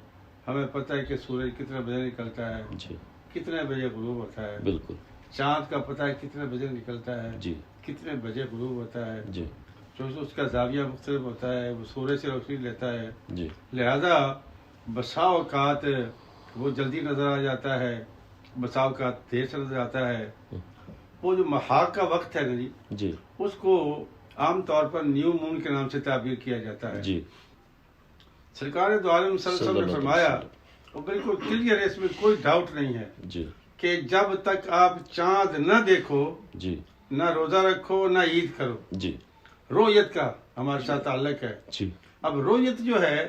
ہمیں پتہ ہے کہ سورج کتنے بجے نکلتا ہے، جی کتنے بجے غروب ہوتا ہے، بالکل چاند کا پتہ ہے کتنے بجے نکلتا ہے، جی کتنے بجے غروب ہوتا ہے، جی جو اس کا زاویہ مختلف ہوتا ہے، وہ سورج سے روشنی لیتا ہے، جی لہذا بسا اوقات وہ جلدی نظر آ جاتا ہے، بسا اوقات دیر سے نظر آتا ہے۔ وہ جو محاق کا وقت ہے نا جی، جی اس کو عام طور پر نیو مون کے نام سے تعبیر کیا جاتا ہے۔ جی سرکار دو عالم صلی اللہ علیہ وسلم نے فرمایا، اور بالکل کلیئر ہے، اس میں کوئی ڈاؤٹ نہیں ہے، جی کہ جب تک آپ چاند نہ دیکھو، جی نہ روزہ رکھو، نہ عید کرو۔ جی رویت کا ہمارے ساتھ تعلق ہے۔ جی اب رویت جو ہے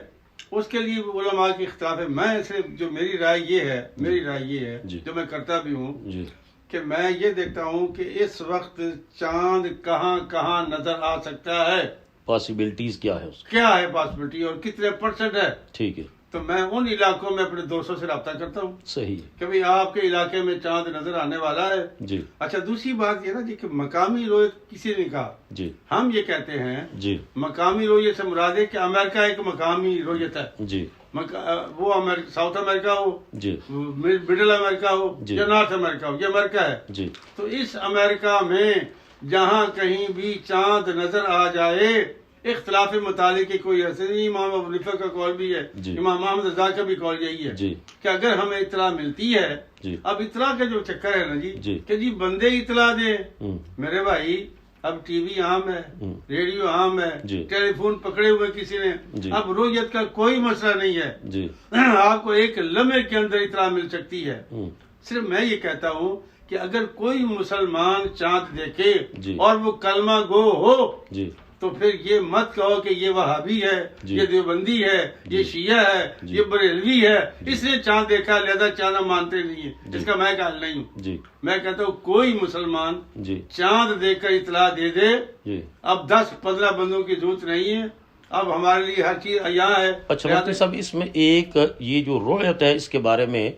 اس کے لیے علماء کے اختلاف ہے۔ میں صرف جو میری رائے یہ ہے جی جو میں کرتا بھی ہوں، جی کہ میں یہ دیکھتا ہوں کہ اس وقت چاند کہاں کہاں نظر آ سکتا ہے، پاسبلٹیز کیا ہے اس کی؟ کیا ہے پاسبلٹی اور کتنے % ہے۔ ٹھیک ہے، تو میں ان علاقوں میں اپنے دوستوں سے رابطہ کرتا ہوں صحیح ہے، کہ بھئی آپ کے علاقے میں چاند نظر آنے والا ہے۔ جی اچھا، دوسری بات یہ نا جی کہ مقامی رویت کسی نے کہا، جی ہم یہ کہتے ہیں جی مقامی رویت سے مراد ہے کہ امریکہ ایک مقامی رویت ہے، جی وہ ساؤتھ امریکہ ہو، جی مڈل امریکہ ہو جی یا نارتھ امریکہ ہو، یہ امریکہ ہے۔ جی تو اس امریکہ میں جہاں کہیں بھی چاند نظر آ جائے، اختلاف متعلق کی کوئی حیثیت نہیں۔ امام ابو حنیفہ کا قول بھی ہے، جی امام محمد رضا کا بھی قول یہی ہے جی کہ اگر ہمیں اطلاع ملتی ہے، جی اب اطلاع کا جو چکر ہے نا جی۔ جی کہ جی بندے اطلاع دیں، ہوں، میرے بھائی اب ٹی وی عام ہے، ہوں، ریڈیو عام ہے، جی۔ ٹیلی فون پکڑے ہوئے کسی نے، جی۔ اب رویت کا کوئی مسئلہ نہیں ہے، جی آپ کو ایک لمحے کے اندر اطلاع مل سکتی ہے۔ ہوں، صرف میں یہ کہتا ہوں کہ اگر کوئی مسلمان چاند دیکھے جی۔ اور وہ کلمہ گو ہو جی تو پھر یہ مت کہو کہ یہ وہابی ہے، جی۔ یہ دیوبندی ہے، یہ شیعہ ہے، جی۔ یہ بریلوی ہے، اس نے چاند دیکھا لہذا چاند ہم مانتے نہیں ہیں، جی۔ اس کا میں خیال نہیں ہوں۔ جی میں کہتا ہوں کوئی مسلمان جی چاند دیکھ کر اطلاع دے دے، جی۔ اب 10-15 بندوں کی ضرورت نہیں ہے، اب ہمارے لیے ہر چیز یہاں ہے۔ اچھا مفتی صاحب، اس میں ایک یہ جو رویت ہے اس کے بارے میں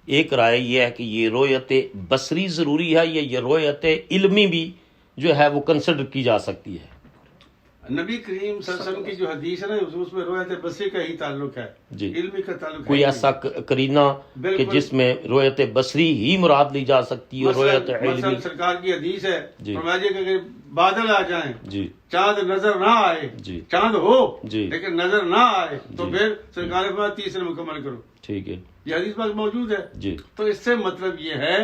ایک رائے یہ ہے کہ یہ رویت بصری ضروری ہے یا یہ رویت علمی بھی جو ہے وہ کنسیڈر کی جا سکتی ہے؟ نبی کریم صلی اللہ علیہ وسلم کی جو حدیث ہے نا اس میں روایت بصری کا ہی تعلق ہے، جی۔ علمی کا تعلق کوئی ہے ایسا کرینہ کہ بالکل۔ جس میں رویت بصری ہی مراد لی جا سکتی ہے، رویت مثلا علمی؟ سرکار کی حدیث ہے، جی۔ فرمایا کہ اگر بادل آ جائیں، جی چاند نظر نہ آئے، جی۔ چاند ہو جی۔ لیکن نظر نہ آئے تو جی۔ پھر سرکار نے فرمایا 30 دن مکمل کرو۔ ٹھیک ہے، یہ حدیث پاک موجود ہے۔ جی تو اس سے مطلب یہ ہے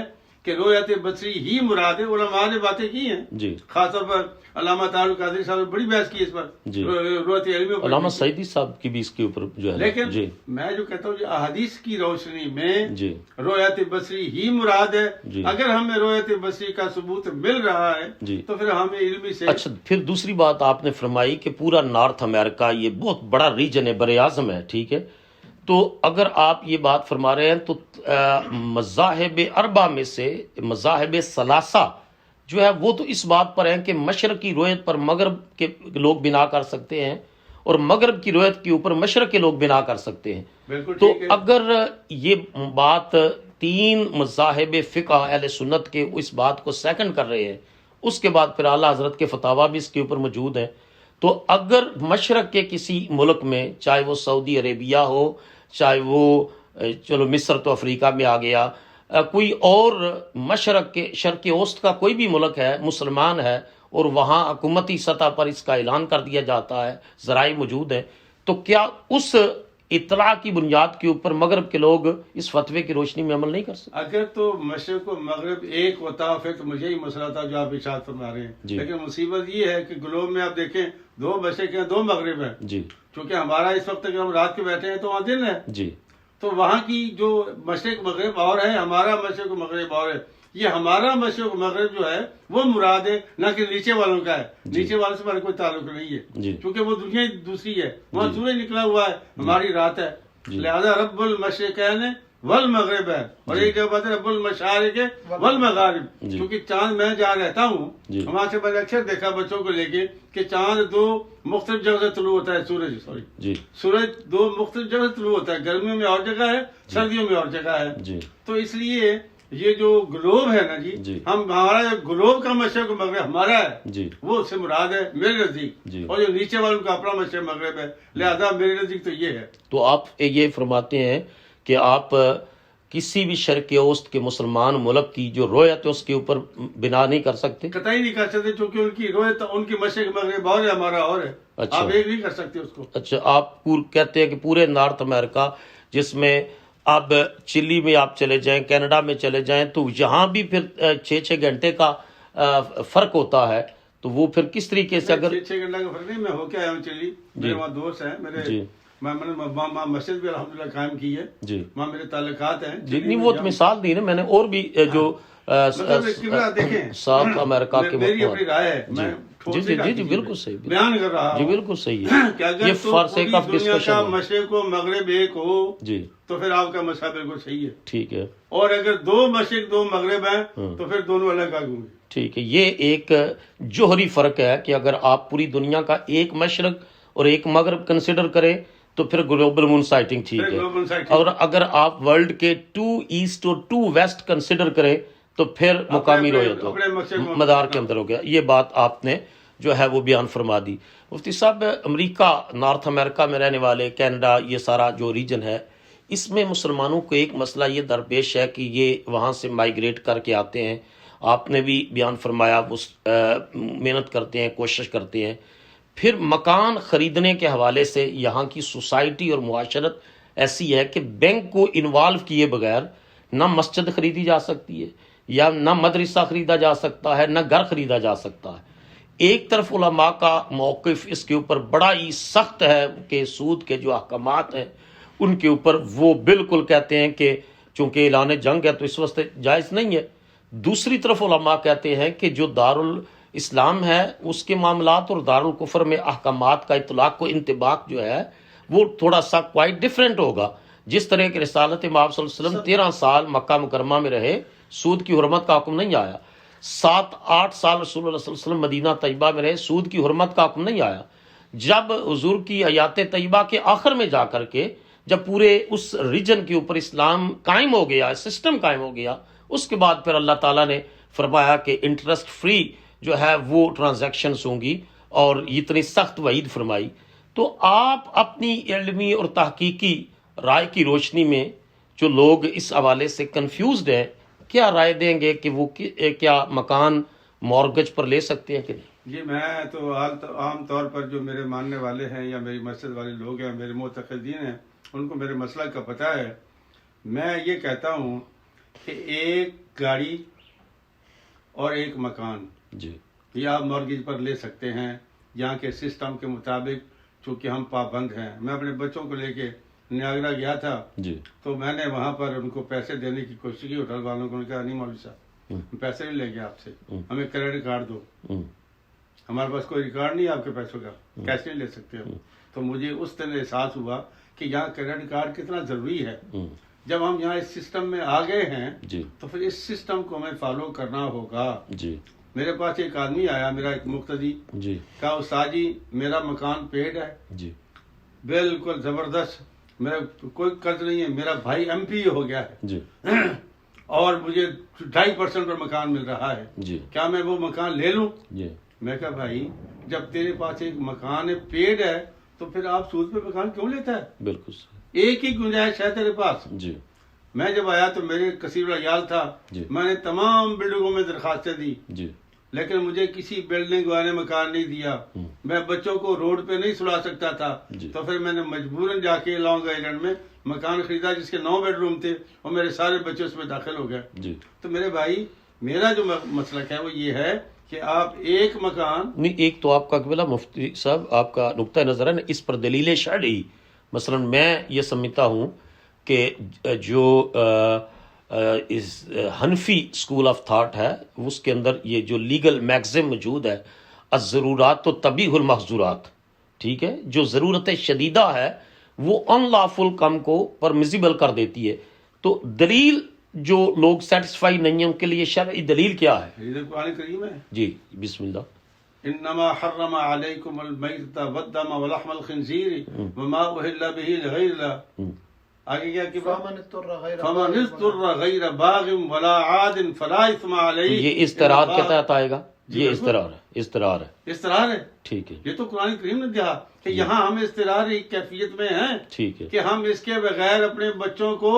کہ رویت بصری ہی مراد ہے۔ علماء نے باتیں کی ہیں، جی۔ خاص طور پر علامہ طاہر القادری صاحب نے بڑی بحث کی اس پر، جی۔ رویت علمی پر۔ علامہ سعیدی صاحب کی بھی اس کے اوپر جو ہے لیکن جی میں جو کہتا ہوں یہ احادیث کی روشنی میں جی رویت بصری ہی مراد ہے۔ جی۔ اگر ہمیں رویت بصری کا ثبوت مل رہا ہے جی۔ تو پھر ہمیں علمی سے اچھا، پھر دوسری بات آپ نے فرمائی کہ پورا نارتھ امریکہ یہ بہت بڑا ریجن ہے، بر اعظم ہے، ٹھیک ہے؟ تو اگر آپ یہ بات فرما رہے ہیں تو مذاہب اربع میں سے مذاہب ثلاثہ جو ہے وہ تو اس بات پر ہیں کہ مشرق کی رویت پر مغرب کے لوگ بنا کر سکتے ہیں اور مغرب کی رویت کے اوپر مشرق کے لوگ بنا کر سکتے ہیں۔ بالکل تو ٹھیک ہے۔ اگر یہ بات 3 مذاہب فقہ اہل سنت کے اس بات کو سیکنڈ کر رہے ہیں، اس کے بعد پھر اعلیٰ حضرت کے فتاویٰ بھی اس کے اوپر موجود ہیں، تو اگر مشرق کے کسی ملک میں، چاہے وہ سعودی عربیہ ہو، چاہے وہ چلو مصر تو افریقہ میں آ گیا، کوئی اور مشرق کے شرق اوسط کا کوئی بھی ملک ہے مسلمان ہے اور وہاں حکومتی سطح پر اس کا اعلان کر دیا جاتا ہے، ذرائع موجود ہیں، تو کیا اس اطلاع کی بنیاد کے اوپر مغرب کے لوگ اس فتوے کی روشنی میں عمل نہیں کر سکتے؟ اگر تو مشرق و مغرب ایک ہوتا پھر تو مجھے ہی مسئلہ تھا جو آپ ارشاد فرما رہے ہیں، لیکن مصیبت یہ ہے کہ گلوب میں آپ دیکھیں 2 مشرق ہیں 2 مغرب ہیں، چونکہ ہمارا اس وقت اگر ہم رات کے بیٹھے ہیں تو وہاں دن ہے، تو وہاں کی جو مشرق مغرب اور ہے، ہمارا مشرق مغرب اور ہے، یہ ہمارا مشرق مغرب جو ہے وہ مراد ہے، نہ کہ نیچے والوں کا ہے، نیچے والوں سے ہمارا کوئی تعلق نہیں ہے، کیونکہ وہ دنیا دوسری ہے، وہاں سورج نکلا ہوا ہے، ہماری رات ہے، لہذا رب المشرقین والمغرب ہے، اور ایک جگہ بات ہے رب المشارق والمغارب، کیونکہ چاند میں جہاں رہتا ہوں وہاں سے میں نے اکثر دیکھا بچوں کو لے کے کہ چاند 2 مختلف جگہ سے طلوع ہوتا ہے، سورج 2 مختلف جگہ سے طلوع ہوتا ہے، گرمیوں میں اور جگہ ہے، سردیوں میں اور جگہ ہے، تو اس لیے یہ جو گلوب ہے نا ہمارا گلوب کا مشرق مغرب ہمارا ہے، وہ اس سے مراد ہے میرے نزدیک، اور جو نیچے والوں کا اپنا مشرق مغرب ہے، لہذا میرے نزدیک تو یہ ہے۔ تو آپ یہ فرماتے ہیں کہ آپ کسی بھی شرق اوسط کے مسلمان ملک کی جو رویت ہے اس کے اوپر بنا نہیں کر سکتے؟ قطعی نہیں کر سکتے، چونکہ ان کی رویت، ان کی مشرق مغرب اور ہے، ہمارا اور ہے، آپ ایک نہیں کر سکتے اس کو۔ اچھا، آپ کہتے ہیں کہ پورے نارتھ امریکہ، جس میں اب چلی میں آپ چلے جائیں، کینیڈا میں چلے جائیں، تو یہاں بھی پھر 6 گھنٹے کا فرق ہوتا ہے، تو وہ پھر کس طریقے سے؟ اگر 6 گھنٹے کا فرق نہیں، میں ہو کے آیا ہوں چلی، میرے وہاں دوست ہیں میرے، میں نے وہاں مسجد بھی الحمدللہ قائم کی ہے، وہاں میرے تعلقات ہیں۔ نہیں، وہ مثال دی نا میں نے، اور بھی جو ساؤتھ امریکہ کے میری اپنی رائے ہے، میں جی بالکل صحیح بیان کر رہا ہوں، جی بالکل صحیح ہے، کہ اگر یہ تو فارسیک آف دنیا کا ڈسکشن مشرق و مغرب ایک ہو تو پھر آپ کا مسئلہ بالکل صحیح ہے، ٹھیک ہے، اور اگر 2 مشرق 2 مغرب ہیں تو پھر دونوں الگ الگ ہوں گے، ٹھیک ہے۔ یہ ایک جوہری فرق ہے کہ اگر آپ پوری دنیا کا ایک مشرق اور ایک مغرب کنسیڈر کریں تو پھر گلوبل مون سائٹنگ ٹھیک ہے، اور اگر آپ ورلڈ کے 2 ایسٹ اور 2 ویسٹ کنسیڈر کریں تو پھر مقامی رویت ہو، مدار کے اندر ہو گیا۔ یہ بات آپ نے جو ہے وہ بیان فرما دی۔ مفتی صاحب، امریکہ، نارتھ امریکہ میں رہنے والے، کینیڈا، یہ سارا جو ریجن ہے، اس میں مسلمانوں کو ایک مسئلہ یہ درپیش ہے کہ یہ وہاں سے مائیگریٹ کر کے آتے ہیں، آپ نے بھی بیان فرمایا، وہ محنت کرتے ہیں، کوشش کرتے ہیں، پھر مکان خریدنے کے حوالے سے یہاں کی سوسائٹی اور معاشرت ایسی ہے کہ بینک کو انوالو کیے بغیر نہ مسجد خریدی جا سکتی ہے، یا نہ مدرسہ خریدا جا سکتا ہے، نہ گھر خریدا جا سکتا ہے۔ ایک طرف علماء کا موقف اس کے اوپر بڑا ہی سخت ہے کہ سود کے جو احکامات ہیں ان کے اوپر وہ بالکل کہتے ہیں کہ چونکہ اعلان جنگ ہے تو اس وقت جائز نہیں ہے۔ دوسری طرف علماء کہتے ہیں کہ جو دارالاسلام ہے اس کے معاملات اور دارالکفر میں احکامات کا اطلاق و انطباق جو ہے وہ تھوڑا سا کوائٹ ڈیفرنٹ ہوگا۔ جس طرح کہ رسالت مآب صلی اللہ علیہ وسلم 13 سال مکہ مکرمہ میں رہے، سود کی حرمت کا حکم نہیں آیا، 7-8 سال رسول اللہ صلی اللہ علیہ وسلم مدینہ طیبہ میں رہے، سود کی حرمت کا حکم نہیں آیا۔ جب حضور کی حیات طیبہ کے آخر میں جا کر کے جب پورے اس ریجن کے اوپر اسلام قائم ہو گیا، سسٹم قائم ہو گیا، اس کے بعد پھر اللہ تعالیٰ نے فرمایا کہ انٹرسٹ فری جو ہے وہ ٹرانزیکشنز ہوں گی، اور اتنی سخت وعید فرمائی۔ تو آپ اپنی علمی اور تحقیقی رائے کی روشنی میں جو لوگ اس حوالے سے کنفیوزڈ ہیں، کیا رائے دیں گے کہ وہ کیا مکان مورگج پر لے سکتے ہیں کہ نہیں؟ جی، میں تو عام طور پر جو میرے ماننے والے ہیں یا میری مسجد والے لوگ ہیں، میرے معتقدین ہیں، ان کو میرے مسئلہ کا پتہ ہے۔ میں یہ کہتا ہوں کہ ایک گاڑی اور ایک مکان جی یہ آپ مورگیج پر لے سکتے ہیں یہاں کے سسٹم کے مطابق، چونکہ ہم پابند ہیں۔ میں اپنے بچوں کو لے کے نیاگرا گیا تھا جی، تو میں نے وہاں پر ان کو پیسے دینے کی کوشش کی، ہوٹل والوں کو، کہا نہیں مولوی صاحب ہم پیسے نہیں لیں گے آپ سے، ہمیں کریڈٹ کارڈ دو، ہمارے پاس کوئی ریکارڈ نہیں آپ کے پیسوں کا، کیش نہیں لے سکتے ہم۔ تو مجھے اس طرح احساس ہوا کہ یہاں کریڈٹ کارڈ کتنا ضروری ہے۔ جب ہم یہاں اس سسٹم میں آ گئے ہیں تو پھر اس سسٹم کو ہمیں فالو کرنا ہوگا۔ میرے پاس ایک آدمی آیا، میرا ایک مقتدی، کہا استاد جی میرا مکان پیڈ ہے، بالکل زبردست، میرا کوئی قرض نہیں ہے، میرا بھائی MP ہو گیا ہے اور مجھے 2.5% پر مکان مل رہا ہے، کیا میں وہ مکان لے لوں؟ میں کہا بھائی جب تیرے پاس ایک مکان پیڈ ہے تو پھر آپ سود پہ مکان کیوں لیتا ہے؟ بالکل ایک ہی گنجائش ہے تیرے پاس. جی میں جب آیا تو میرے کثیر العیال تھا, جی. میں نے تمام بلڈنگوں میں درخواستیں دی, جی لیکن مجھے کسی بلڈنگ والے مکان نہیں دیا. میں بچوں کو روڈ پہ نہیں سلا سکتا تھا, جی. تو پھر میں نے مجبوراً جا کے لانگ آئیلینڈ میں مکان خریدا جس کے 9 بیڈ روم تھے, اور میرے سارے بچے اس میں داخل ہو گئے. جی. تو میرے بھائی, میرا جو مسلک ہے وہ یہ ہے کہ آپ ایک مکان نہیں, ایک تو آپ کا قبلہ مفتی صاحب آپ کا نقطہ نظر ہے نا, اس پر دلیل شرعی مثلا میں یہ سمجھتا ہوں کہ جو اس حنفی اسکول آف تھاٹ ہے اس کے اندر یہ جو لیگل میگزم موجود ہے, الضرورات تو تبیح المحظورات, ٹھیک ہے, جو ضرورت شدیدہ ہے وہ ان لافل کام کو پرمیزیبل کر دیتی ہے. تو دلیل جو لوگ سیٹسفائی نہیں ہیں ان کے لیے شرعی دلیل کیا ہے؟ یہ قرآن کریم ہے. جی بسم اللہ. انما حرم علیکم المیتۃ والدم ولحم الخنزیر وما اہل به لغیر اللہ. آگے کیا کہ فمن اضطر غیر باغ ولا عاد فلا اثم علیہ. یہ استرار کے تحت آئے گا. یہ استرار ہے, استرار ہے, استرار ہے. ٹھیک ہے. یہ تو قرآن کریم نے کہا کہ یہاں ہم استرار ایک کیفیت میں ہیں, ٹھیک ہے, کہ ہم اس کے بغیر اپنے بچوں کو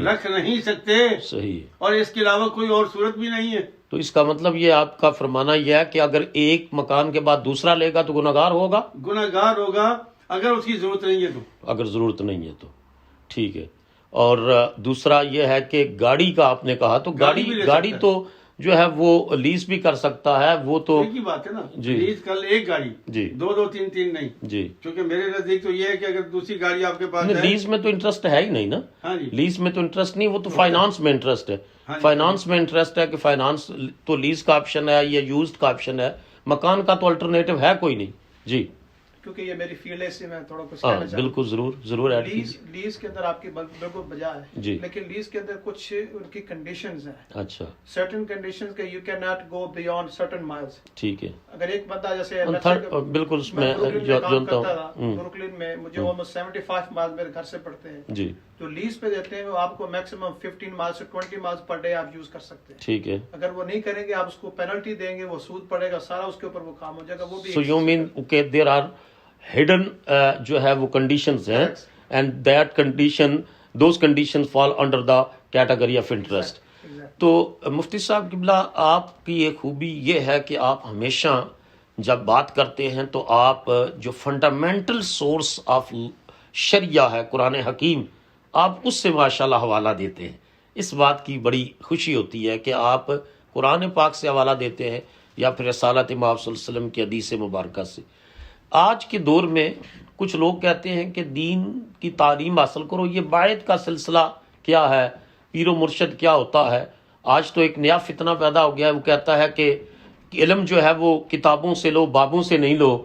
رکھ نہیں سکتے, صحیح ہے. اور اس کے علاوہ کوئی اور صورت بھی نہیں ہے. تو اس کا مطلب یہ آپ کا فرمانا یہ ہے کہ اگر ایک مکان کے بعد دوسرا لے گا تو گناہگار ہوگا. گناہگار ہوگا اگر اس کی ضرورت نہیں ہے تو. اگر ضرورت نہیں ہے تو ٹھیک ہے. اور دوسرا یہ ہے کہ گاڑی کا آپ نے کہا تو گاڑی تو جو ہے وہ لیز بھی کر سکتا ہے, وہ تو ایک ہی بات ہے نا. جی. لیز کل ایک گاڑی, جی, دو تین نہیں. جی, کیونکہ میرے نزدیک تو یہ ہے کہ اگر دوسری گاڑی آپ کے پاس ہے. لیز میں تو انٹرسٹ ہے ہی نہیں نا. ہاں جی, لیز میں تو انٹرسٹ نہیں, وہ تو فائنانس میں انٹرسٹ ہے. فائنانس میں انٹرسٹ ہے کہ فائنانس تو لیز کا آپشن ہے یا یوزڈ کا آپشن ہے, مکان کا تو الٹرنیٹو ہے کوئی نہیں. جی, کیونکہ یہ میری فیلڈ ہے, اس سے میں تھوڑا کچھ کہنا چاہتا ہوں. بالکل ضرور ایڈ کیجیے. لیز کے اندر آپ کی بالکل بجا ہے, جی, لیکن لیز کے اندر کچھ ان کی کنڈیشنز ہیں. اچھا, سرٹن کنڈیشنز کہ you can not go beyond certain miles. ٹھیک ہے. اگر ایک بندہ جیسے بالکل میں جانتا ہوں, بروکلن میں مجھے almost 75 مائل میرے گھر سے پڑتے ہیں. جی, جو لیز پہ دیتے ہیں وہ آپ کو میکسیمم 15 مائل سے 20 مائل پر ڈے آپ یوز کر سکتے ہیں. ٹھیک ہے. اگر وہ نہیں کریں گے آپ اس کو پینلٹی دیں گے, وہ سود پڑے گا سارا, اس کے اوپر وہ کام ہو جائے گا. وہ بھی سو یو مین کہ دیر آر ہڈن جو ہے وہ کنڈیشنز ہیں, and that condition those condition fall under the category of interest. تو مفتی صاحب قبلہ آپ کی ایک خوبی یہ ہے کہ آپ ہمیشہ جب بات کرتے ہیں تو آپ جو فنڈامنٹل سورس آف شریعہ ہے قرآن حکیم, آپ اس سے ماشاءاللہ حوالہ دیتے ہیں. اس بات کی بڑی خوشی ہوتی ہے کہ آپ قرآن پاک سے حوالہ دیتے ہیں یا پھر رسالت مآب صلی اللہ علیہ وسلم کی حدیث مبارکہ سے. آج کے دور میں کچھ لوگ کہتے ہیں کہ دین کی تعلیم حاصل کرو, یہ باعث کا سلسلہ کیا ہے, پیر و مرشد کیا ہوتا ہے. آج تو ایک نیا فتنہ پیدا ہو گیا ہے, وہ کہتا ہے کہ علم جو ہے وہ کتابوں سے لو, بابوں سے نہیں لو.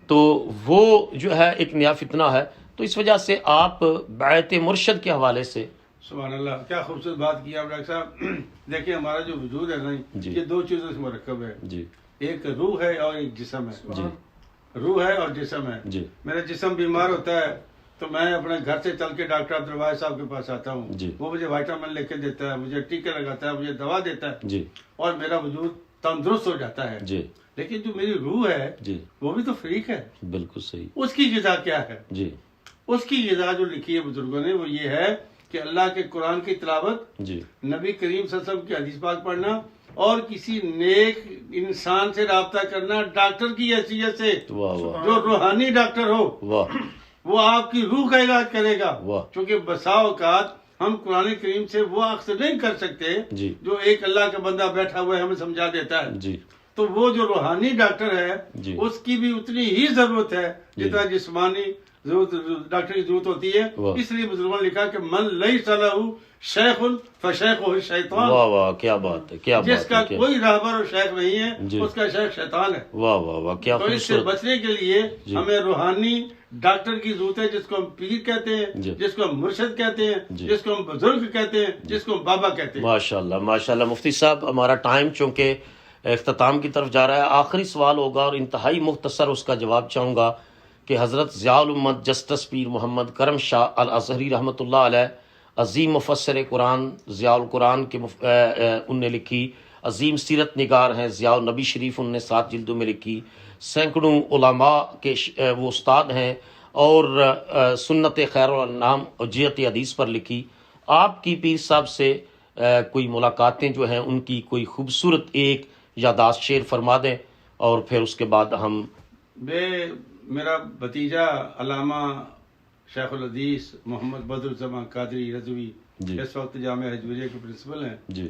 تو وہ جو ہے ایک نیا فتنہ ہے. تو اس وجہ سے آپ بیعت مرشد کے حوالے سے. سبحان اللہ, کیا خوبصورت بات کی آپ ڈاکٹر صاحب. دیکھیں ہمارا جو وجود ہے نا, یہ دو چیزوں سے مرکب ہے. جی, ایک روح ہے اور ایک جسم ہے. جی, روح ہے اور جسم ہے. جی, میرا جسم بیمار ہوتا ہے تو میں اپنے گھر سے چل کے ڈاکٹر عبدالواحد صاحب کے پاس آتا ہوں. جی, وہ مجھے وائٹامن لے کے دیتا ہے, مجھے ٹیکے لگاتا ہے, مجھے دوا دیتا ہے, جی, اور میرا وجود تندرست ہو جاتا ہے. جی, لیکن جو میری روح ہے جی, وہ بھی تو فریق ہے. بالکل صحیح. اس کی غذا کیا ہے؟ جی, اس کی غذا جو لکھی ہے بزرگوں نے وہ یہ ہے کہ اللہ کے قرآن کی تلاوت, جی, نبی کریم صلی اللہ علیہ وسلم کی حدیث پاک پڑھنا, اور کسی نیک انسان سے رابطہ کرنا ڈاکٹر کی حیثیت سے. واہ واہ, جو روحانی ڈاکٹر ہو, واہ, وہ آپ کی روح کا علاج کرے گا. واہ, کیونکہ بسا اوقات ہم قرآن کریم سے وہ اکثر نہیں کر سکتے جی, جو ایک اللہ کا بندہ بیٹھا ہوا ہے ہمیں سمجھا دیتا ہے. جی, تو وہ جو روحانی ڈاکٹر ہے جی, اس کی بھی اتنی ہی ضرورت ہے جتنا جسمانی ڈاکٹر کی ضرورت ہوتی ہے. اس لیے بزرگوں نے لکھا کہ من لیس لہ شیخ فشیخہ الشیطان. واہ واہ, کیا بات ہے, کیا بات ہے. جس کا کوئی راہبر اور شیخ نہیں ہے جی, اس کا شیخ شیطان ہے. واہ واہ واہ, کیا تو اس سے خوبصورت. بچنے کے لیے جی, ہمیں روحانی ڈاکٹر کی ضرورت ہے, جس کو ہم پیر کہتے ہیں, جی, جس کو ہم مرشد کہتے ہیں, جی, جس کو ہم بزرگ کہتے ہیں, جس کو ہم بابا کہتے ہیں. ماشاءاللہ ماشاءاللہ. مفتی صاحب ہمارا ٹائم چونکہ اختتام کی طرف جا رہا ہے, آخری سوال ہوگا اور انتہائی مختصر اس کا جواب چاہوں گا کہ حضرت ضیاء الامت جسٹس پیر محمد کرم شاہ الازہری رحمۃ اللہ علیہ, عظیم مفسر قرآن, ضیاء القرآن کے ان نے لکھی, عظیم سیرت نگار ہیں, ضیاء النبی شریف ان نے 7 جلدوں میں لکھی, سینکڑوں علماء کے وہ استاد ہیں, اور سنت خیر الانام حجیت حدیث پر لکھی. آپ کی پیر صاحب سے کوئی ملاقاتیں جو ہیں ان کی کوئی خوبصورت ایک یادداشت شیئر فرما دیں اور پھر اس کے بعد ہم. میرا بھتیجا علامہ شیخ الحدیث محمد بدر الزمان قادری رضوی اس وقت جامعہ حجویریہ کے پرنسپل ہیں جی،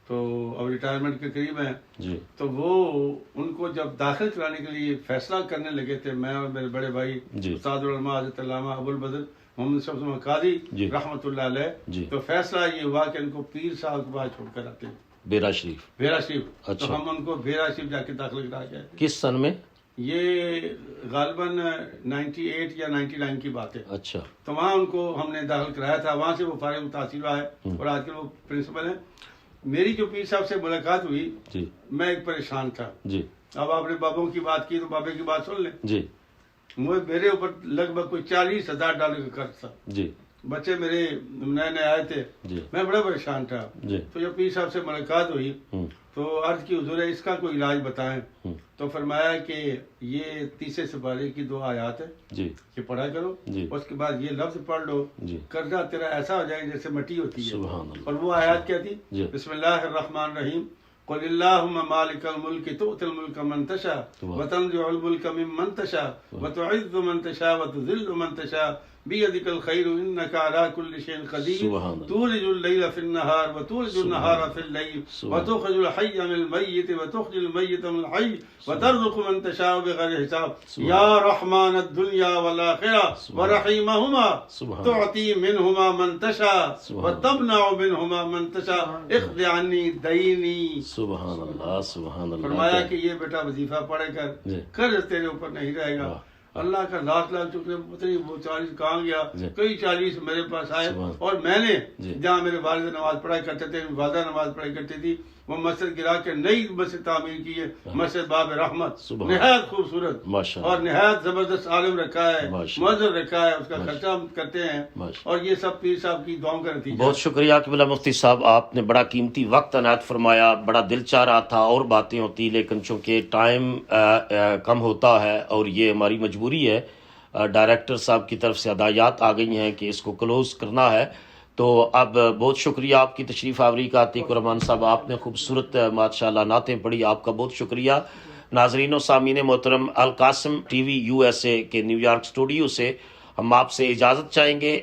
تو اب ریٹائرمنٹ کے قریب ہیں جی، تو وہ ان کو جب داخل کرانے کے لیے فیصلہ کرنے لگے تھے، میں اور میرے بڑے بھائی استاد العلماء حضرت علامہ ابو البدر محمد شمس الدین قادری رحمۃ اللہ علیہ، تو فیصلہ یہ ہوا کہ ان کو پیر صاحب کے پاس چھوڑ کر آتے ہیں بیرا شریف. تو ہم ان کو بیرا شریف جا کے داخل کرا کے آئے. کس سن میں؟ یہ غالباً 98 یا 99 کی بات ہے. اچھا. تو وہاں ان کو ہم نے داخل کرایا تھا، وہاں سے وہ فارغ التحصیل ہے اور آج کل وہ پرنسپل ہیں. میری جو پیر صاحب سے ملاقات ہوئی جی، میں ایک پریشان تھا. جی، اب آپ نے بابوں کی بات کی تو بابے کی بات سن لیں. جی، میرے اوپر لگ بھگ کوئی $40,000 کا قرض تھا. جی، بچے میرے نئے نئے آئے تھے، میں بڑا پریشان تھا. تو جب پیر صاحب سے ملاقات ہوئی تو عرض کی حضور اس کا کوئی علاج بتائیں. تو فرمایا کہ یہ 30 سپارے کی 2 آیات ہے، یہ پڑھا کرو، اس کے بعد یہ لفظ پڑھ لو، قرضہ تیرا ایسا ہو جائے جیسے مٹی ہوتی ہے. اور وہ آیات کیا تھی؟ بسم اللہ الرحمن الرحیم، قل اللہم مالک الملک تؤتی الملک من تشاء وتنزع الملک ممن تشاء وتعز من تشاء وتذل من تشاء بیدک الخیر انک علی کل شیء قدیر تولج اللیل فی النہار وتولج النہار فی اللیل وتخرج الحی من المیت وتخرج المیت من الحی وترزق من تشاء بغیر حساب یا رحمان الدنیا والآخرہ ورحیمہما تعطی منہما من تشاء وتمنع منہما من تشاء اقض عنی دینی. سبحان اللہ، سبحان اللہ. فرمایا کہ یہ بیٹا وظیفہ پڑھے کر، قرض تیرے اوپر نہیں رہے گا. اللہ کا لاکھ شکر، پتہ نہیں وہ 40 کہاں گیا، کئی 40 میرے پاس آئے. اور میں نے جہاں میرے والد نماز پڑھائی کرتے تھے، والدہ نماز پڑھائی کرتی تھی، وہ مسجد گرا کے نئی مسجد تعمیر کی ہے، مسجد باب رحمت، نہایت خوبصورت اور نہایت زبردست عالم رکھا ہے، مؤذن رکھا ہے، اس کا خرچہ ہم کرتے ہیں. اور یہ سب پیر صاحب کی دعاؤں کا نتیجہ. بہت شکریہ قبلہ مفتی صاحب، آپ نے بڑا قیمتی وقت عنایت فرمایا. بڑا دل چاہ رہا تھا اور باتیں ہوتی، لیکن چونکہ ٹائم کم ہوتا ہے اور یہ ہماری مجبوری ہے، ڈائریکٹر صاحب کی طرف سے ہدایات آ گئی ہیں کہ اس کو کلوز کرنا ہے. تو اب بہت شکریہ آپ کی تشریف آوری کا. عتیق الرحمان صاحب، آپ نے خوبصورت ماشاءاللہ نعتیں پڑھی، آپ کا بہت شکریہ. ناظرین و سامعین محترم، القاسم ٹی وی USA کے نیو یارک اسٹوڈیو سے ہم آپ سے اجازت چاہیں گے.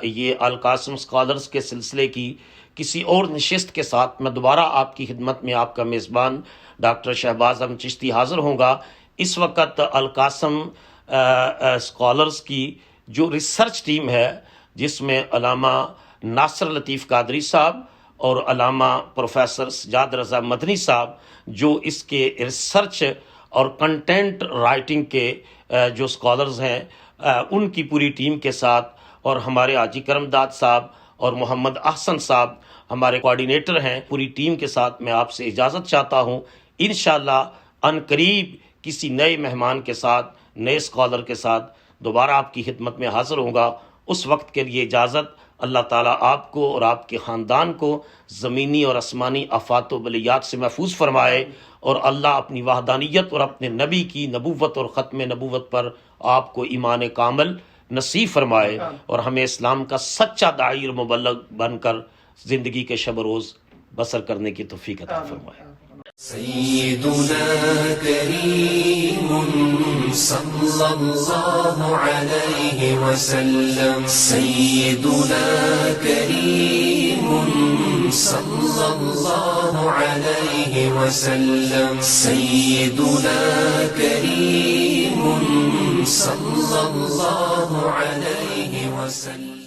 یہ القاسم اسکالرز کے سلسلے کی کسی اور نشست کے ساتھ میں دوبارہ آپ کی خدمت میں آپ کا میزبان ڈاکٹر شہباز احمد چشتی حاضر ہوں گا. اس وقت القاسم اسکالرز کی جو ریسرچ ٹیم ہے، جس میں علامہ ناصر لطیف قادری صاحب اور علامہ پروفیسر سجاد رضا مدنی صاحب، جو اس کے ریسرچ اور کنٹینٹ رائٹنگ کے جو اسکالرز ہیں، ان کی پوری ٹیم کے ساتھ، اور ہمارے حاجی کرم داد صاحب اور محمد احسن صاحب ہمارے کوآرڈینیٹر ہیں، پوری ٹیم کے ساتھ میں آپ سے اجازت چاہتا ہوں. انشاءاللہ ان قریب کسی نئے مہمان کے ساتھ، نئے اسکالر کے ساتھ دوبارہ آپ کی خدمت میں حاضر ہوں گا. اس وقت کے لیے اجازت. اللہ تعالیٰ آپ کو اور آپ کے خاندان کو زمینی اور آسمانی آفات و بلیات سے محفوظ فرمائے، اور اللہ اپنی وحدانیت اور اپنے نبی کی نبوت اور ختم نبوت پر آپ کو ایمان کامل نصیب فرمائے، اور ہمیں اسلام کا سچا داعی اور مبلغ بن کر زندگی کے شب و روز بسر کرنے کی توفیق عطا فرمائے. سيدنا كريم صلى الله عليه وسلم سيدنا كريم صلى الله عليه وسلم سيدنا كريم صلى الله عليه وسلم